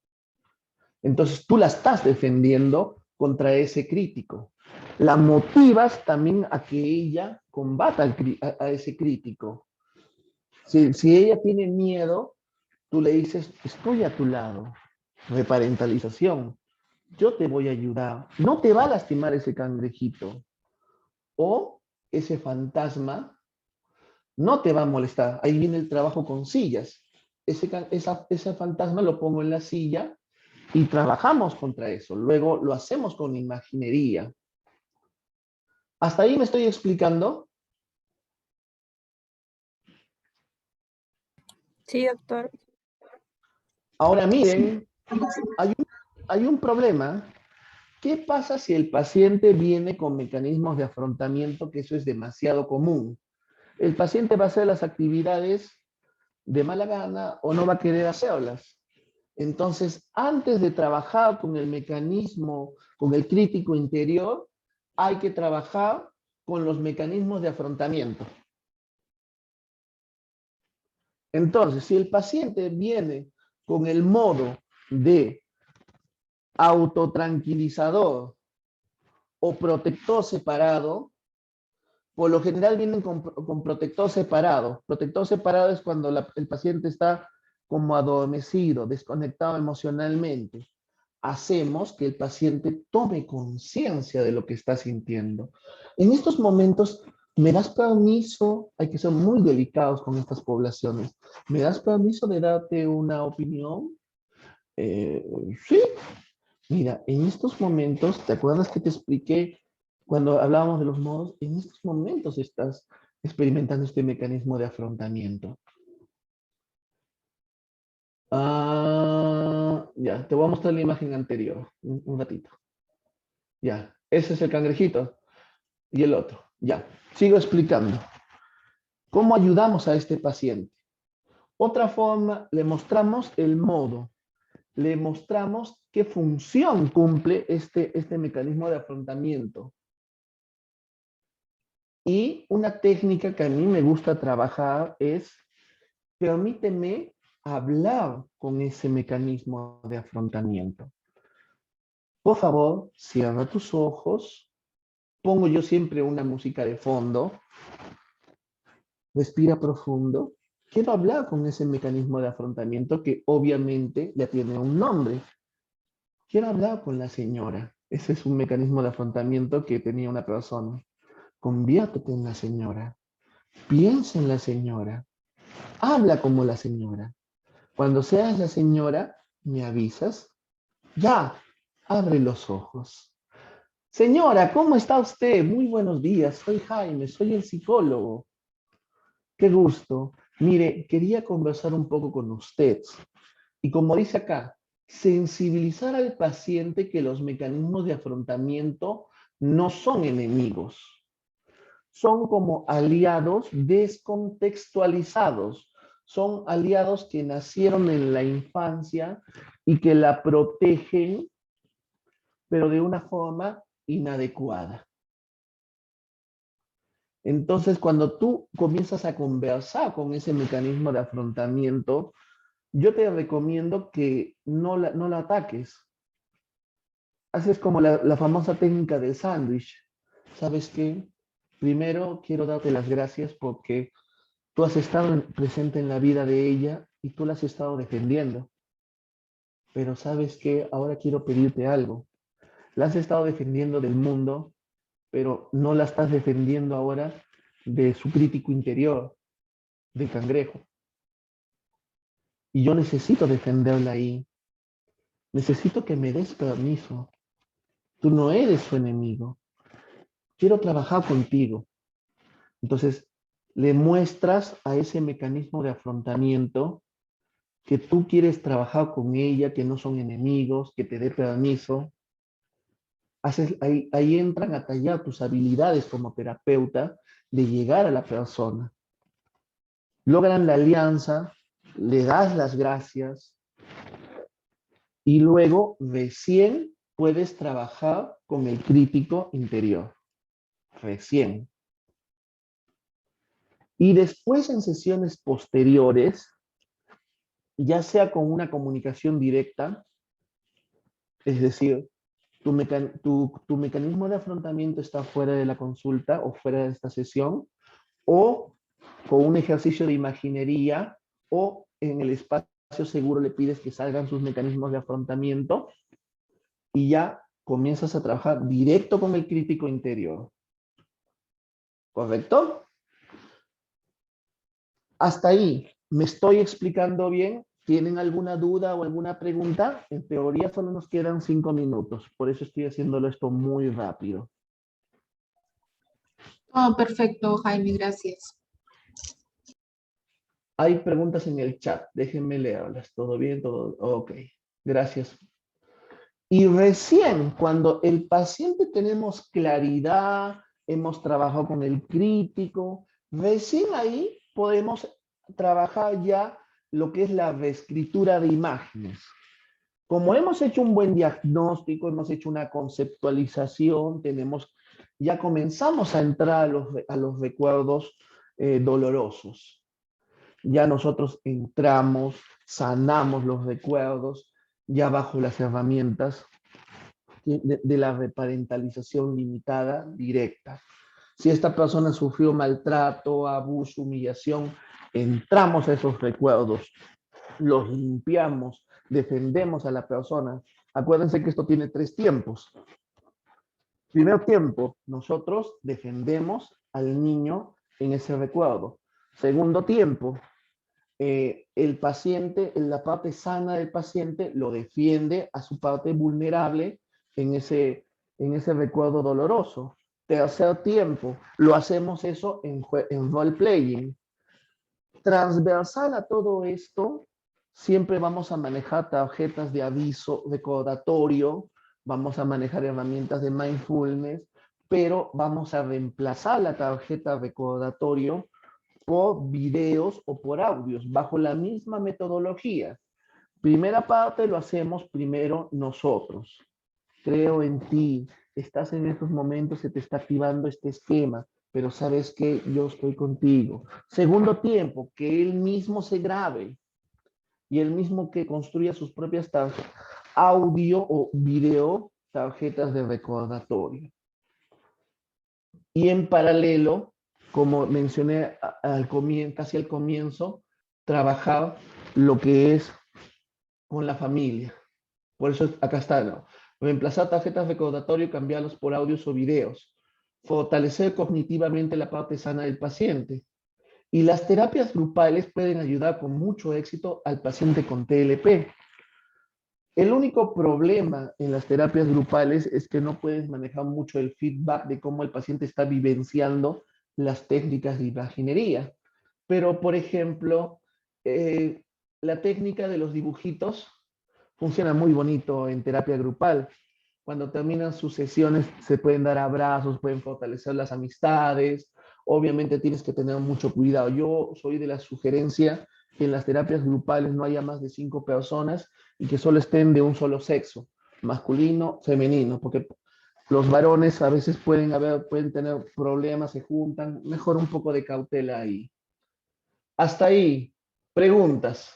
Entonces tú la estás defendiendo contra ese crítico. La motivas también a que ella combata a ese crítico. Si ella tiene miedo, tú le dices: estoy a tu lado. Reparentalización. Yo te voy a ayudar. No te va a lastimar ese cangrejito. O ese fantasma no te va a molestar. Ahí viene el trabajo con sillas. Ese fantasma lo pongo en la silla y trabajamos contra eso. Luego lo hacemos con imaginería. ¿Hasta ahí me estoy explicando? Sí, doctor. Ahora miren, hay un problema. ¿Qué pasa si el paciente viene con mecanismos de afrontamiento? Que eso es demasiado común. El paciente va a hacer las actividades de mala gana o no va a querer hacerlas. Entonces, antes de trabajar con el mecanismo, con el crítico interior, hay que trabajar con los mecanismos de afrontamiento. Entonces, si el paciente viene con el modo de autotranquilizador o protector separado, por lo general vienen con protector separado. Protector separado es cuando el paciente está como adormecido, desconectado emocionalmente. Hacemos que el paciente tome conciencia de lo que está sintiendo. En estos momentos ¿Me das permiso? Hay que ser muy delicados con estas poblaciones. ¿Me das permiso de darte una opinión? Eh, sí. Mira, en estos momentos, ¿te acuerdas que te expliqué cuando hablábamos de los modos? En estos momentos estás experimentando este mecanismo de afrontamiento. Ya, te voy a mostrar la imagen anterior, un ratito. Ya, ese es el cangrejito y el otro. Ya, sigo explicando. ¿Cómo ayudamos a este paciente? Otra forma, le mostramos el modo, le mostramos qué función cumple este mecanismo de afrontamiento. Y una técnica que a mí me gusta trabajar es, permíteme hablar con ese mecanismo de afrontamiento. Por favor, cierra tus ojos. Pongo yo siempre una música de fondo. Respira profundo. Quiero hablar con ese mecanismo de afrontamiento que obviamente le tiene un nombre. Quiero hablar con la señora. Ese es un mecanismo de afrontamiento que tenía una persona. Conviértete en la señora. Piensa en la señora. Habla como la señora. Cuando seas la señora, me avisas. Ya, abre los ojos. Señora, ¿cómo está usted? Muy buenos días. Soy Jaime, soy el psicólogo. Qué gusto. Mire, quería conversar un poco con usted. Y como dice acá, sensibilizar al paciente que los mecanismos de afrontamiento no son enemigos. Son como aliados descontextualizados. Son aliados que nacieron en la infancia y que la protegen, pero de una forma inadecuada. Entonces, cuando tú comienzas a conversar con ese mecanismo de afrontamiento, yo te recomiendo que no la ataques. Haces como la famosa técnica del sándwich. ¿Sabes qué? Primero quiero darte las gracias porque tú has estado presente en la vida de ella y tú la has estado defendiendo. Pero ¿sabes qué? Ahora quiero pedirte algo. La has estado defendiendo del mundo, pero no la estás defendiendo ahora de su crítico interior, del cangrejo. Y yo necesito defenderla ahí. Necesito que me des permiso. Tú no eres su enemigo. Quiero trabajar contigo. Entonces, le muestras a ese mecanismo de afrontamiento que tú quieres trabajar con ella, que no son enemigos, que te dé permiso. Ahí entran a tallar tus habilidades como terapeuta de llegar a la persona. Logran la alianza, le das las gracias y luego recién puedes trabajar con el crítico interior. Recién. Y después en sesiones posteriores, ya sea con una comunicación directa, es decir, tu mecanismo de afrontamiento está fuera de la consulta o fuera de esta sesión, o con un ejercicio de imaginería, o en el espacio seguro le pides que salgan sus mecanismos de afrontamiento y ya comienzas a trabajar directo con el crítico interior. ¿Correcto? Hasta ahí, ¿me estoy explicando bien? ¿Tienen alguna duda o alguna pregunta? En teoría solo nos quedan 5 minutos, por eso estoy haciéndolo esto muy rápido. Oh, perfecto, Jaime, gracias. Hay preguntas en el chat, déjenme leerlas. ¿Todo bien? ¿Todo? Ok, gracias. Y recién cuando el paciente tenemos claridad, hemos trabajado con el crítico, recién ahí podemos trabajar ya lo que es la reescritura de imágenes. Como hemos hecho un buen diagnóstico, hemos hecho una conceptualización, ya comenzamos a entrar a los recuerdos dolorosos. Ya nosotros entramos, sanamos los recuerdos, ya bajo las herramientas de la reparentalización limitada directa. Si esta persona sufrió maltrato, abuso, humillación, entramos a esos recuerdos, los limpiamos, defendemos a la persona. Acuérdense que esto tiene 3 tiempos. Primer tiempo, nosotros defendemos al niño en ese recuerdo. Segundo tiempo, el paciente, la parte sana del paciente lo defiende a su parte vulnerable en ese recuerdo doloroso. Tercer tiempo, lo hacemos eso en role-playing. Transversal a todo esto, siempre vamos a manejar tarjetas de aviso recordatorio, vamos a manejar herramientas de mindfulness, pero vamos a reemplazar la tarjeta recordatorio por videos o por audios, bajo la misma metodología. Primera parte lo hacemos primero nosotros. Creo en ti, estás en estos momentos, se te está activando este esquema, pero sabes que yo estoy contigo. Segundo tiempo, que él mismo se grabe y él mismo que construya sus propias tarjetas, audio o video, tarjetas de recordatorio. Y en paralelo, como mencioné casi al comienzo, trabajar lo que es con la familia. Por eso acá está, ¿no? Reemplazar tarjetas recordatorio y cambiarlos por audios o videos. Fortalecer cognitivamente la parte sana del paciente. Y las terapias grupales pueden ayudar con mucho éxito al paciente con TLP. El único problema en las terapias grupales es que no puedes manejar mucho el feedback de cómo el paciente está vivenciando las técnicas de imaginería. Pero, por ejemplo, la técnica de los dibujitos funciona muy bonito en terapia grupal. Cuando terminan sus sesiones se pueden dar abrazos, pueden fortalecer las amistades. Obviamente tienes que tener mucho cuidado. Yo soy de la sugerencia que en las terapias grupales no haya más de 5 personas y que solo estén de un solo sexo, masculino, femenino, porque los varones a veces pueden tener problemas, se juntan, mejor un poco de cautela ahí. Hasta ahí, preguntas.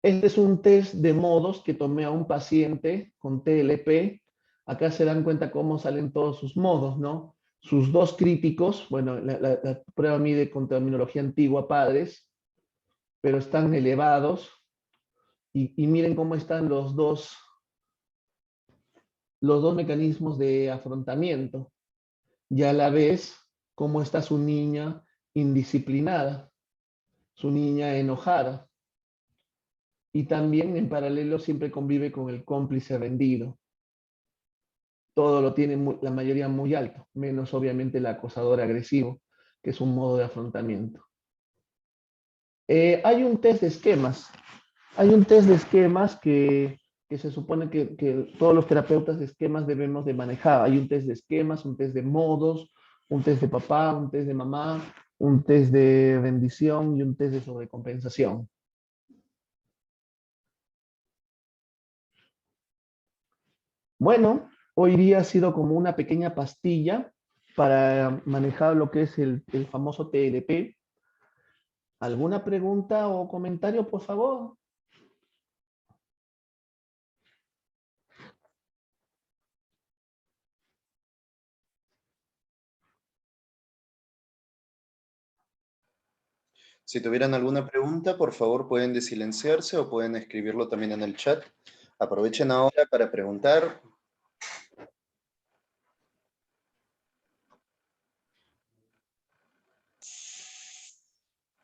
Este es un test de modos que tomé a un paciente con TLP. Acá se dan cuenta cómo salen todos sus modos, ¿no? Sus dos críticos, bueno, la prueba mide con terminología antigua padres, pero están elevados. Y miren cómo están los dos mecanismos de afrontamiento. Y a la vez, cómo está su niña indisciplinada, su niña enojada. Y también en paralelo siempre convive con el cómplice rendido. Todo lo tiene la mayoría muy alto, menos obviamente el acosador agresivo, que es un modo de afrontamiento. Hay un test de esquemas. Hay un test de esquemas que se supone que todos los terapeutas de esquemas debemos de manejar. Hay un test de esquemas, un test de modos, un test de papá, un test de mamá, un test de rendición y un test de sobrecompensación. Bueno, hoy día ha sido como una pequeña pastilla para manejar lo que es el famoso TLP. ¿Alguna pregunta o comentario, por favor? Si tuvieran alguna pregunta, por favor pueden desilenciarse o pueden escribirlo también en el chat. Aprovechen ahora para preguntar.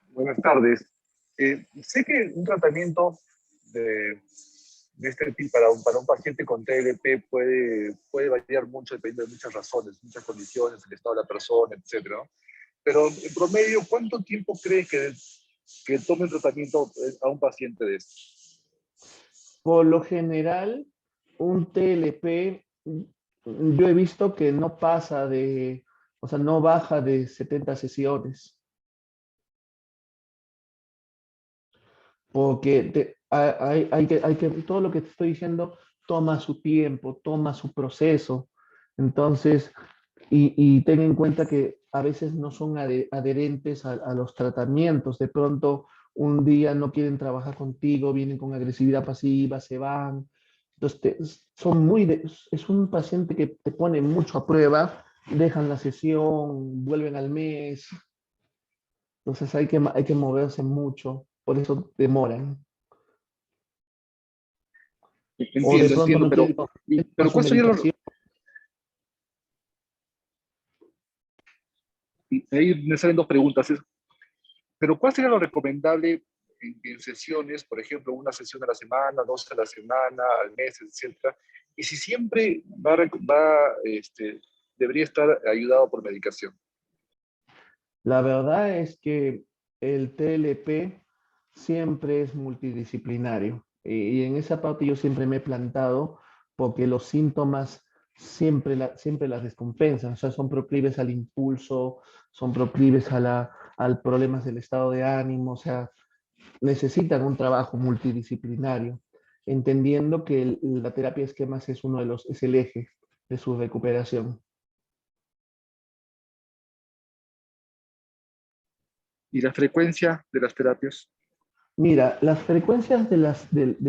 Buenas tardes. Sé que un tratamiento de este tipo para un paciente con TLP puede variar mucho dependiendo de muchas razones, muchas condiciones, el estado de la persona, etc. Pero en promedio, ¿cuánto tiempo crees que tome el tratamiento a un paciente de este? Por lo general, un TLP, yo he visto que no pasa de, o sea, no baja de 70 sesiones. Porque todo lo que te estoy diciendo toma su tiempo, toma su proceso. Entonces, y ten en cuenta que a veces no son adherentes a los tratamientos. De pronto, un día no quieren trabajar contigo, vienen con agresividad pasiva, se van. Entonces, es un paciente que te pone mucho a prueba, dejan la sesión, vuelven al mes. Entonces hay que moverse mucho, por eso demoran. O de Entiendo, pronto entiendo, no quiere tomar pero su ¿cuál sería medicación. ahí me salen dos preguntas, pero ¿cuál sería lo recomendable en sesiones, por ejemplo, una sesión a la semana, dos a la semana, al mes, etcétera? Y si siempre debería estar ayudado por medicación. La verdad es que el TLP siempre es multidisciplinario. Y en esa parte yo siempre me he plantado porque los síntomas siempre las descompensan. O sea, son proclives al impulso, son proclives al problemas del estado de ánimo. O sea, necesitan un trabajo multidisciplinario, entendiendo que la terapia de esquemas es es el eje de su recuperación. ¿Y la frecuencia de las terapias? Mira, las frecuencias de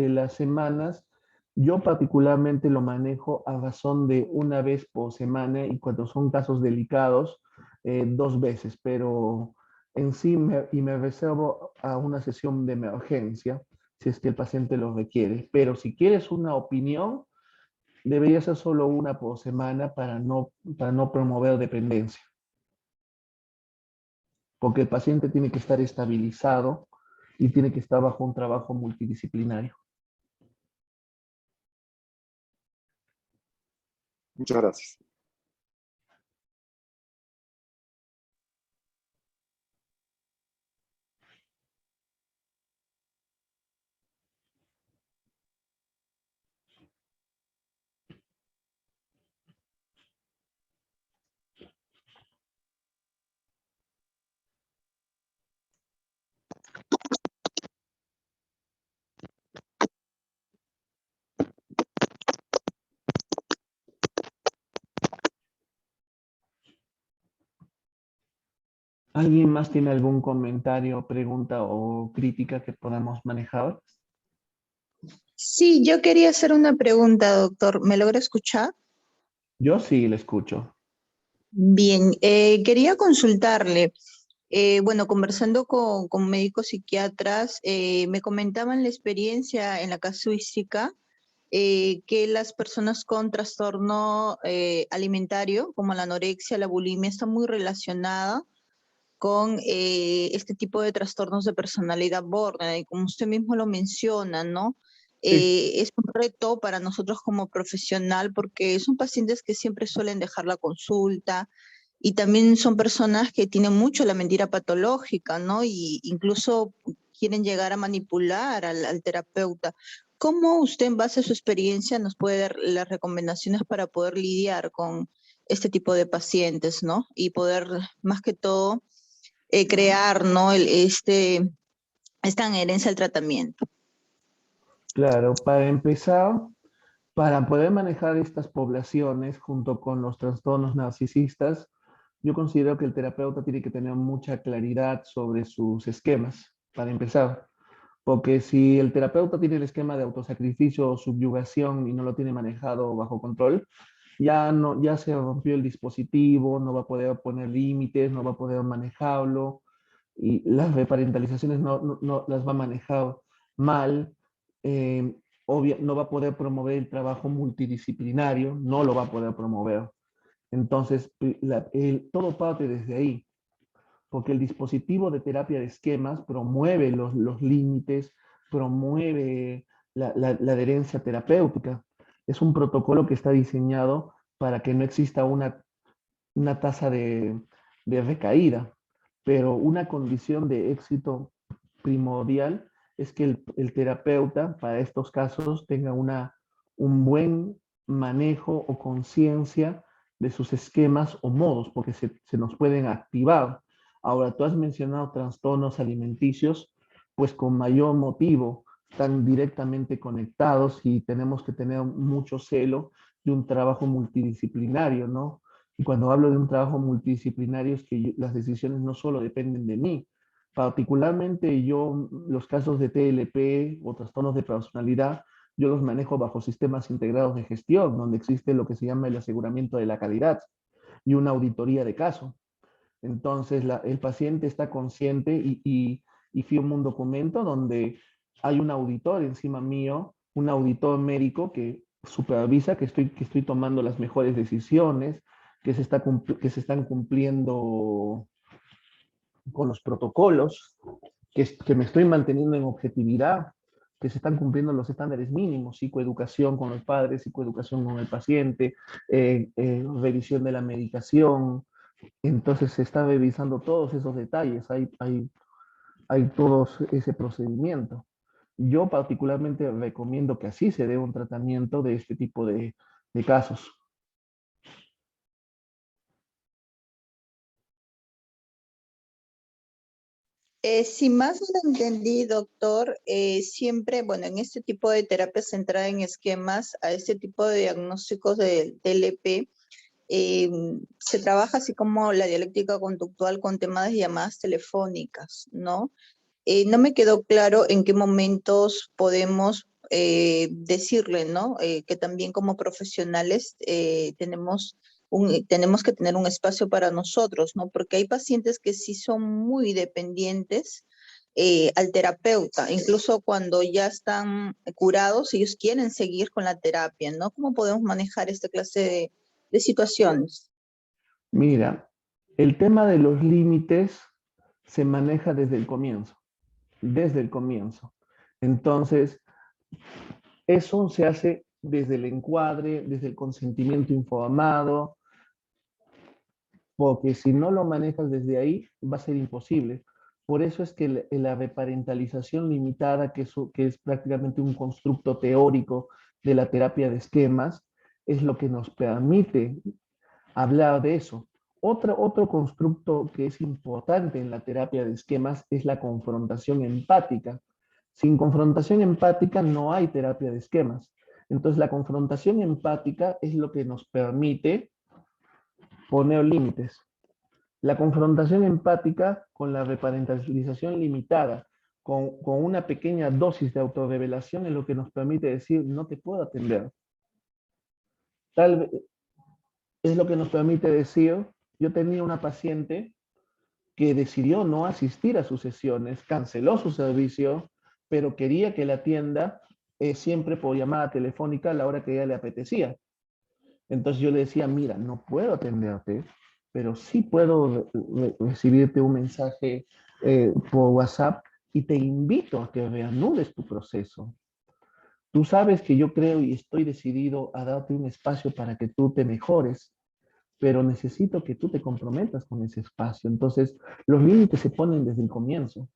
las semanas, yo particularmente lo manejo a razón de una vez por semana y cuando son casos delicados, dos veces, pero en sí me reservo a una sesión de emergencia si es que el paciente lo requiere. Pero si quieres una opinión, debería ser solo una por semana para no promover dependencia, porque el paciente tiene que estar estabilizado y tiene que estar bajo un trabajo multidisciplinario. Muchas gracias. ¿Alguien más tiene algún comentario, pregunta o crítica que podamos manejar? Sí, yo quería hacer una pregunta, doctor. ¿Me logra escuchar? Yo sí le escucho. Bien, quería consultarle. Bueno, conversando con médicos psiquiatras, me comentaban la experiencia en la casuística que las personas con trastorno alimentario, como la anorexia, la bulimia, están muy relacionadas con este tipo de trastornos de personalidad borderline, y como usted mismo lo menciona, ¿no? Sí, Es un reto para nosotros como profesional porque son pacientes que siempre suelen dejar la consulta y también son personas que tienen mucho la mentira patológica, ¿no? Y incluso quieren llegar a manipular al terapeuta. ¿Cómo usted, en base a su experiencia, nos puede dar las recomendaciones para poder lidiar con este tipo de pacientes, ¿no? Y poder, más que todo, crear, ¿no? Esta adherencia al tratamiento. claro. Para empezar, para poder manejar estas poblaciones junto con los trastornos narcisistas, yo considero que el terapeuta tiene que tener mucha claridad sobre sus esquemas, para empezar. Porque si el terapeuta tiene el esquema de autosacrificio o subyugación y no lo tiene manejado bajo control, ya se rompió el dispositivo, no va a poder poner límites, no va a poder manejarlo y las reparentalizaciones no las va a manejar mal. eh, no va a poder promover el trabajo multidisciplinario, no lo va a poder promover. Entonces, todo parte desde ahí, porque el dispositivo de terapia de esquemas promueve los límites, promueve la adherencia terapéutica. Es un protocolo que está diseñado para que no exista una tasa de recaída, pero una condición de éxito primordial es que el terapeuta para estos casos tenga un buen manejo o conciencia de sus esquemas o modos, porque se nos pueden activar. Ahora, tú has mencionado trastornos alimenticios, pues con mayor motivo están directamente conectados y tenemos que tener mucho celo de un trabajo multidisciplinario, ¿no? Y cuando hablo de un trabajo multidisciplinario es que las decisiones no solo dependen de mí. Particularmente yo, los casos de TLP o trastornos de personalidad, yo los manejo bajo sistemas integrados de gestión, donde existe lo que se llama el aseguramiento de la calidad y una auditoría de caso. Entonces, el paciente está consciente y firma un documento donde hay un auditor encima mío, un auditor médico que supervisa que estoy tomando las mejores decisiones, que se están cumpliendo con los protocolos, que me estoy manteniendo en objetividad, que se están cumpliendo los estándares mínimos, psicoeducación con los padres, psicoeducación con el paciente, revisión de la medicación. Entonces se está revisando todos esos detalles, hay todo ese procedimiento. Yo particularmente recomiendo que así se dé un tratamiento de este tipo de casos. Si más no entendí, doctor, siempre, bueno, en este tipo de terapia centrada en esquemas, a este tipo de diagnósticos del TLP, se trabaja así como la dialéctica conductual con temas de llamadas telefónicas, ¿no? No me quedó claro en qué momentos podemos decirle, ¿no? Que también como profesionales tenemos que tener un espacio para nosotros, ¿no? Porque hay pacientes que sí son muy dependientes al terapeuta, incluso cuando ya están curados, ellos quieren seguir con la terapia, ¿no? ¿Cómo podemos manejar esta clase de situaciones? Mira, el tema de los límites se maneja desde el comienzo, desde el comienzo. Entonces, eso se hace desde el encuadre, desde el consentimiento informado, porque si no lo manejas desde ahí, va a ser imposible. Por eso es que la reparentalización limitada, que es prácticamente un constructo teórico de la terapia de esquemas, es lo que nos permite hablar de eso. Otro constructo que es importante en la terapia de esquemas es la confrontación empática. Sin confrontación empática no hay terapia de esquemas. Entonces la confrontación empática es lo que nos permite poner límites. La confrontación empática con la reparentalización limitada, con una pequeña dosis de autorrevelación es lo que nos permite decir, no te puedo atender. Tal vez es lo que nos permite decir, yo tenía una paciente que decidió no asistir a sus sesiones, canceló su servicio, pero quería que la atienda siempre por llamada telefónica a la hora que a ella le apetecía. Entonces yo le decía, mira, no puedo atenderte, pero sí puedo recibirte un mensaje por WhatsApp y te invito a que reanudes tu proceso. Tú sabes que yo creo y estoy decidido a darte un espacio para que tú te mejores, pero necesito que tú te comprometas con ese espacio. Entonces, los límites se ponen desde el comienzo.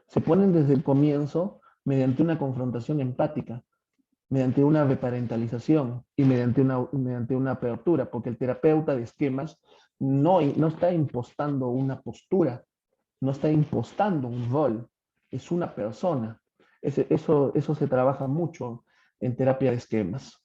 Se ponen desde el comienzo mediante una confrontación empática, mediante una reparentalización y mediante una apertura, porque el terapeuta de esquemas no está impostando una postura, no está impostando un rol, es una persona. Eso se trabaja mucho en terapia de esquemas.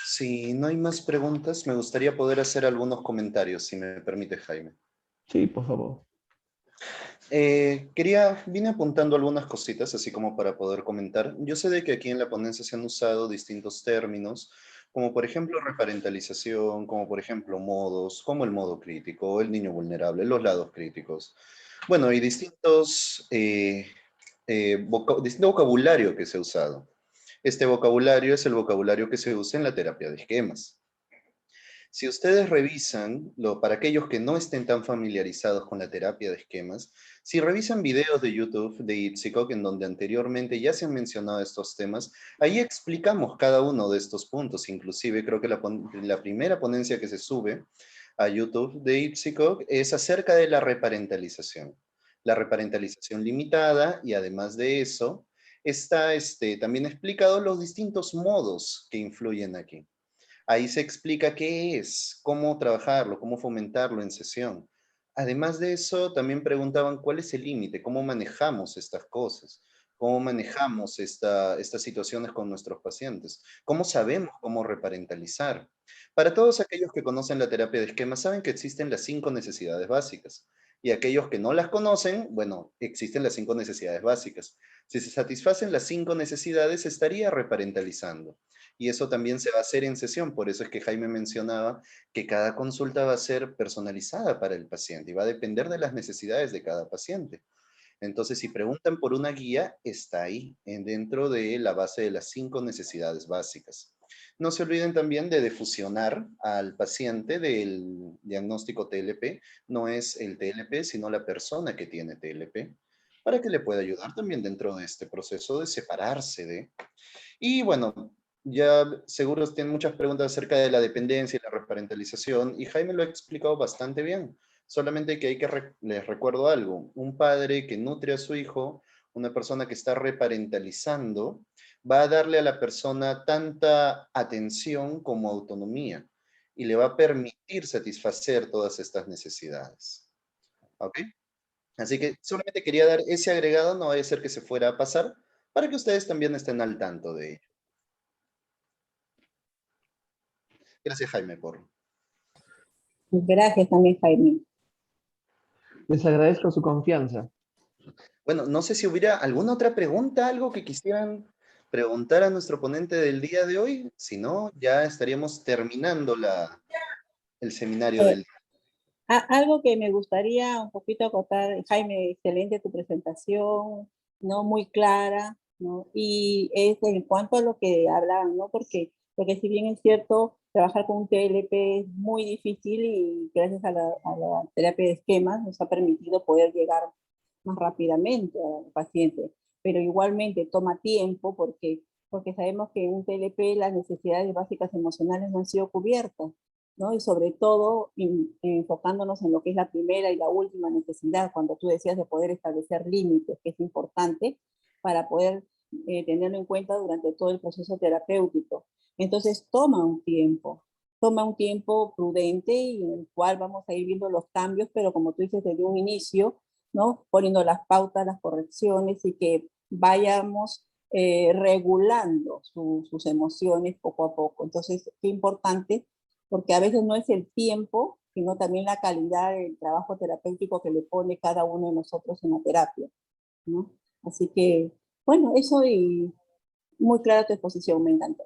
Si no hay más preguntas, me gustaría poder hacer algunos comentarios, si me permite, Jaime. Sí, por favor. Vine apuntando algunas cositas, así como para poder comentar. Yo sé de que aquí en la ponencia se han usado distintos términos, como por ejemplo reparentalización, como por ejemplo modos, como el modo crítico, el niño vulnerable, los lados críticos. Bueno, y distinto vocabulario que se ha usado. Este vocabulario es el vocabulario que se usa en la terapia de esquemas. Si ustedes revisan, para aquellos que no estén tan familiarizados con la terapia de esquemas, si revisan videos de YouTube de Ipsicoc, en donde anteriormente ya se han mencionado estos temas, ahí explicamos cada uno de estos puntos. Inclusive creo que la primera ponencia que se sube a YouTube de Ipsicoc es acerca de la reparentalización. La reparentalización limitada, y además de eso, está también explicado los distintos modos que influyen aquí. Ahí se explica qué es, cómo trabajarlo, cómo fomentarlo en sesión. Además de eso, también preguntaban cuál es el límite, cómo manejamos estas cosas, cómo manejamos estas situaciones con nuestros pacientes, cómo sabemos cómo reparentalizar. Para todos aquellos que conocen la terapia de esquema, saben que existen las 5 necesidades básicas. Y aquellos que no las conocen, bueno, existen las 5 necesidades básicas. Si se satisfacen las 5 necesidades, se estaría reparentalizando. Y eso también se va a hacer en sesión. Por eso es que Jaime mencionaba que cada consulta va a ser personalizada para el paciente y va a depender de las necesidades de cada paciente. Entonces, si preguntan por una guía, está ahí, dentro de la base de las 5 necesidades básicas. No se olviden también de defusionar al paciente del diagnóstico TLP. No es el TLP, sino la persona que tiene TLP, para que le pueda ayudar también dentro de este proceso de separarse de. Y bueno, ya seguro tienen muchas preguntas acerca de la dependencia y la reparentalización, y Jaime lo ha explicado bastante bien. Solamente que les recuerdo algo, un padre que nutre a su hijo, una persona que está reparentalizando, va a darle a la persona tanta atención como autonomía, y le va a permitir satisfacer todas estas necesidades. ¿Ok? Así que solamente quería dar ese agregado, no vaya a ser que se fuera a pasar, para que ustedes también estén al tanto de ello. Gracias, Jaime, por... Gracias también, Jaime. Les agradezco su confianza. Bueno, no sé si hubiera alguna otra pregunta, algo que quisieran preguntar a nuestro ponente del día de hoy. Si no, ya estaríamos terminando el seminario del día. Algo que me gustaría un poquito acotar, Jaime, excelente tu presentación, ¿no? Muy clara, ¿no? Y es en cuanto a lo que hablaban, ¿no? Porque si bien es cierto, trabajar con un TLP es muy difícil y gracias a la terapia de esquemas nos ha permitido poder llegar más rápidamente al paciente. Pero igualmente toma tiempo porque sabemos que en un TLP las necesidades básicas emocionales no han sido cubiertas, ¿no? Y sobre todo enfocándonos en lo que es la primera y la última necesidad, cuando tú decías de poder establecer límites, que es importante para poder tenerlo en cuenta durante todo el proceso terapéutico. Entonces toma un tiempo prudente y en el cual vamos a ir viendo los cambios, pero como tú dices desde un inicio, ¿no? Poniendo las pautas, las correcciones y que vayamos regulando sus emociones poco a poco. Entonces, qué importante, porque a veces no es el tiempo, sino también la calidad del trabajo terapéutico que le pone cada uno de nosotros en la terapia, ¿no? Así que, bueno, eso y muy clara tu exposición, me encantó.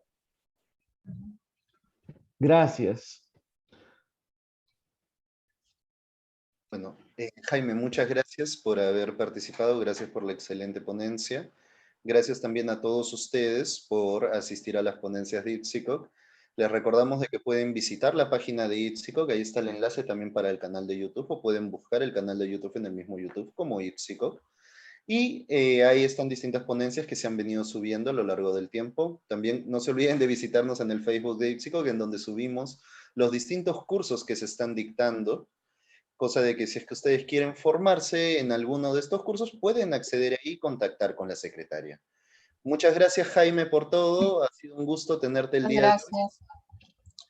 Gracias. Bueno, Jaime, muchas gracias por haber participado, gracias por la excelente ponencia. Gracias también a todos ustedes por asistir a las ponencias de ITSICOC. Les recordamos de que pueden visitar la página de ITSICOC, ahí está el enlace también para el canal de YouTube, o pueden buscar el canal de YouTube en el mismo YouTube como ITSICOC. Y ahí están distintas ponencias que se han venido subiendo a lo largo del tiempo. También no se olviden de visitarnos en el Facebook de ITSICOC, en donde subimos los distintos cursos que se están dictando, cosa de que si es que ustedes quieren formarse en alguno de estos cursos, pueden acceder ahí y contactar con la secretaria. Muchas gracias, Jaime, por todo. Ha sido un gusto tenerte el día de hoy. Gracias.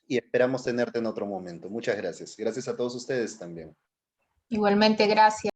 Y esperamos tenerte en otro momento. Muchas gracias. Gracias a todos ustedes también. Igualmente, gracias.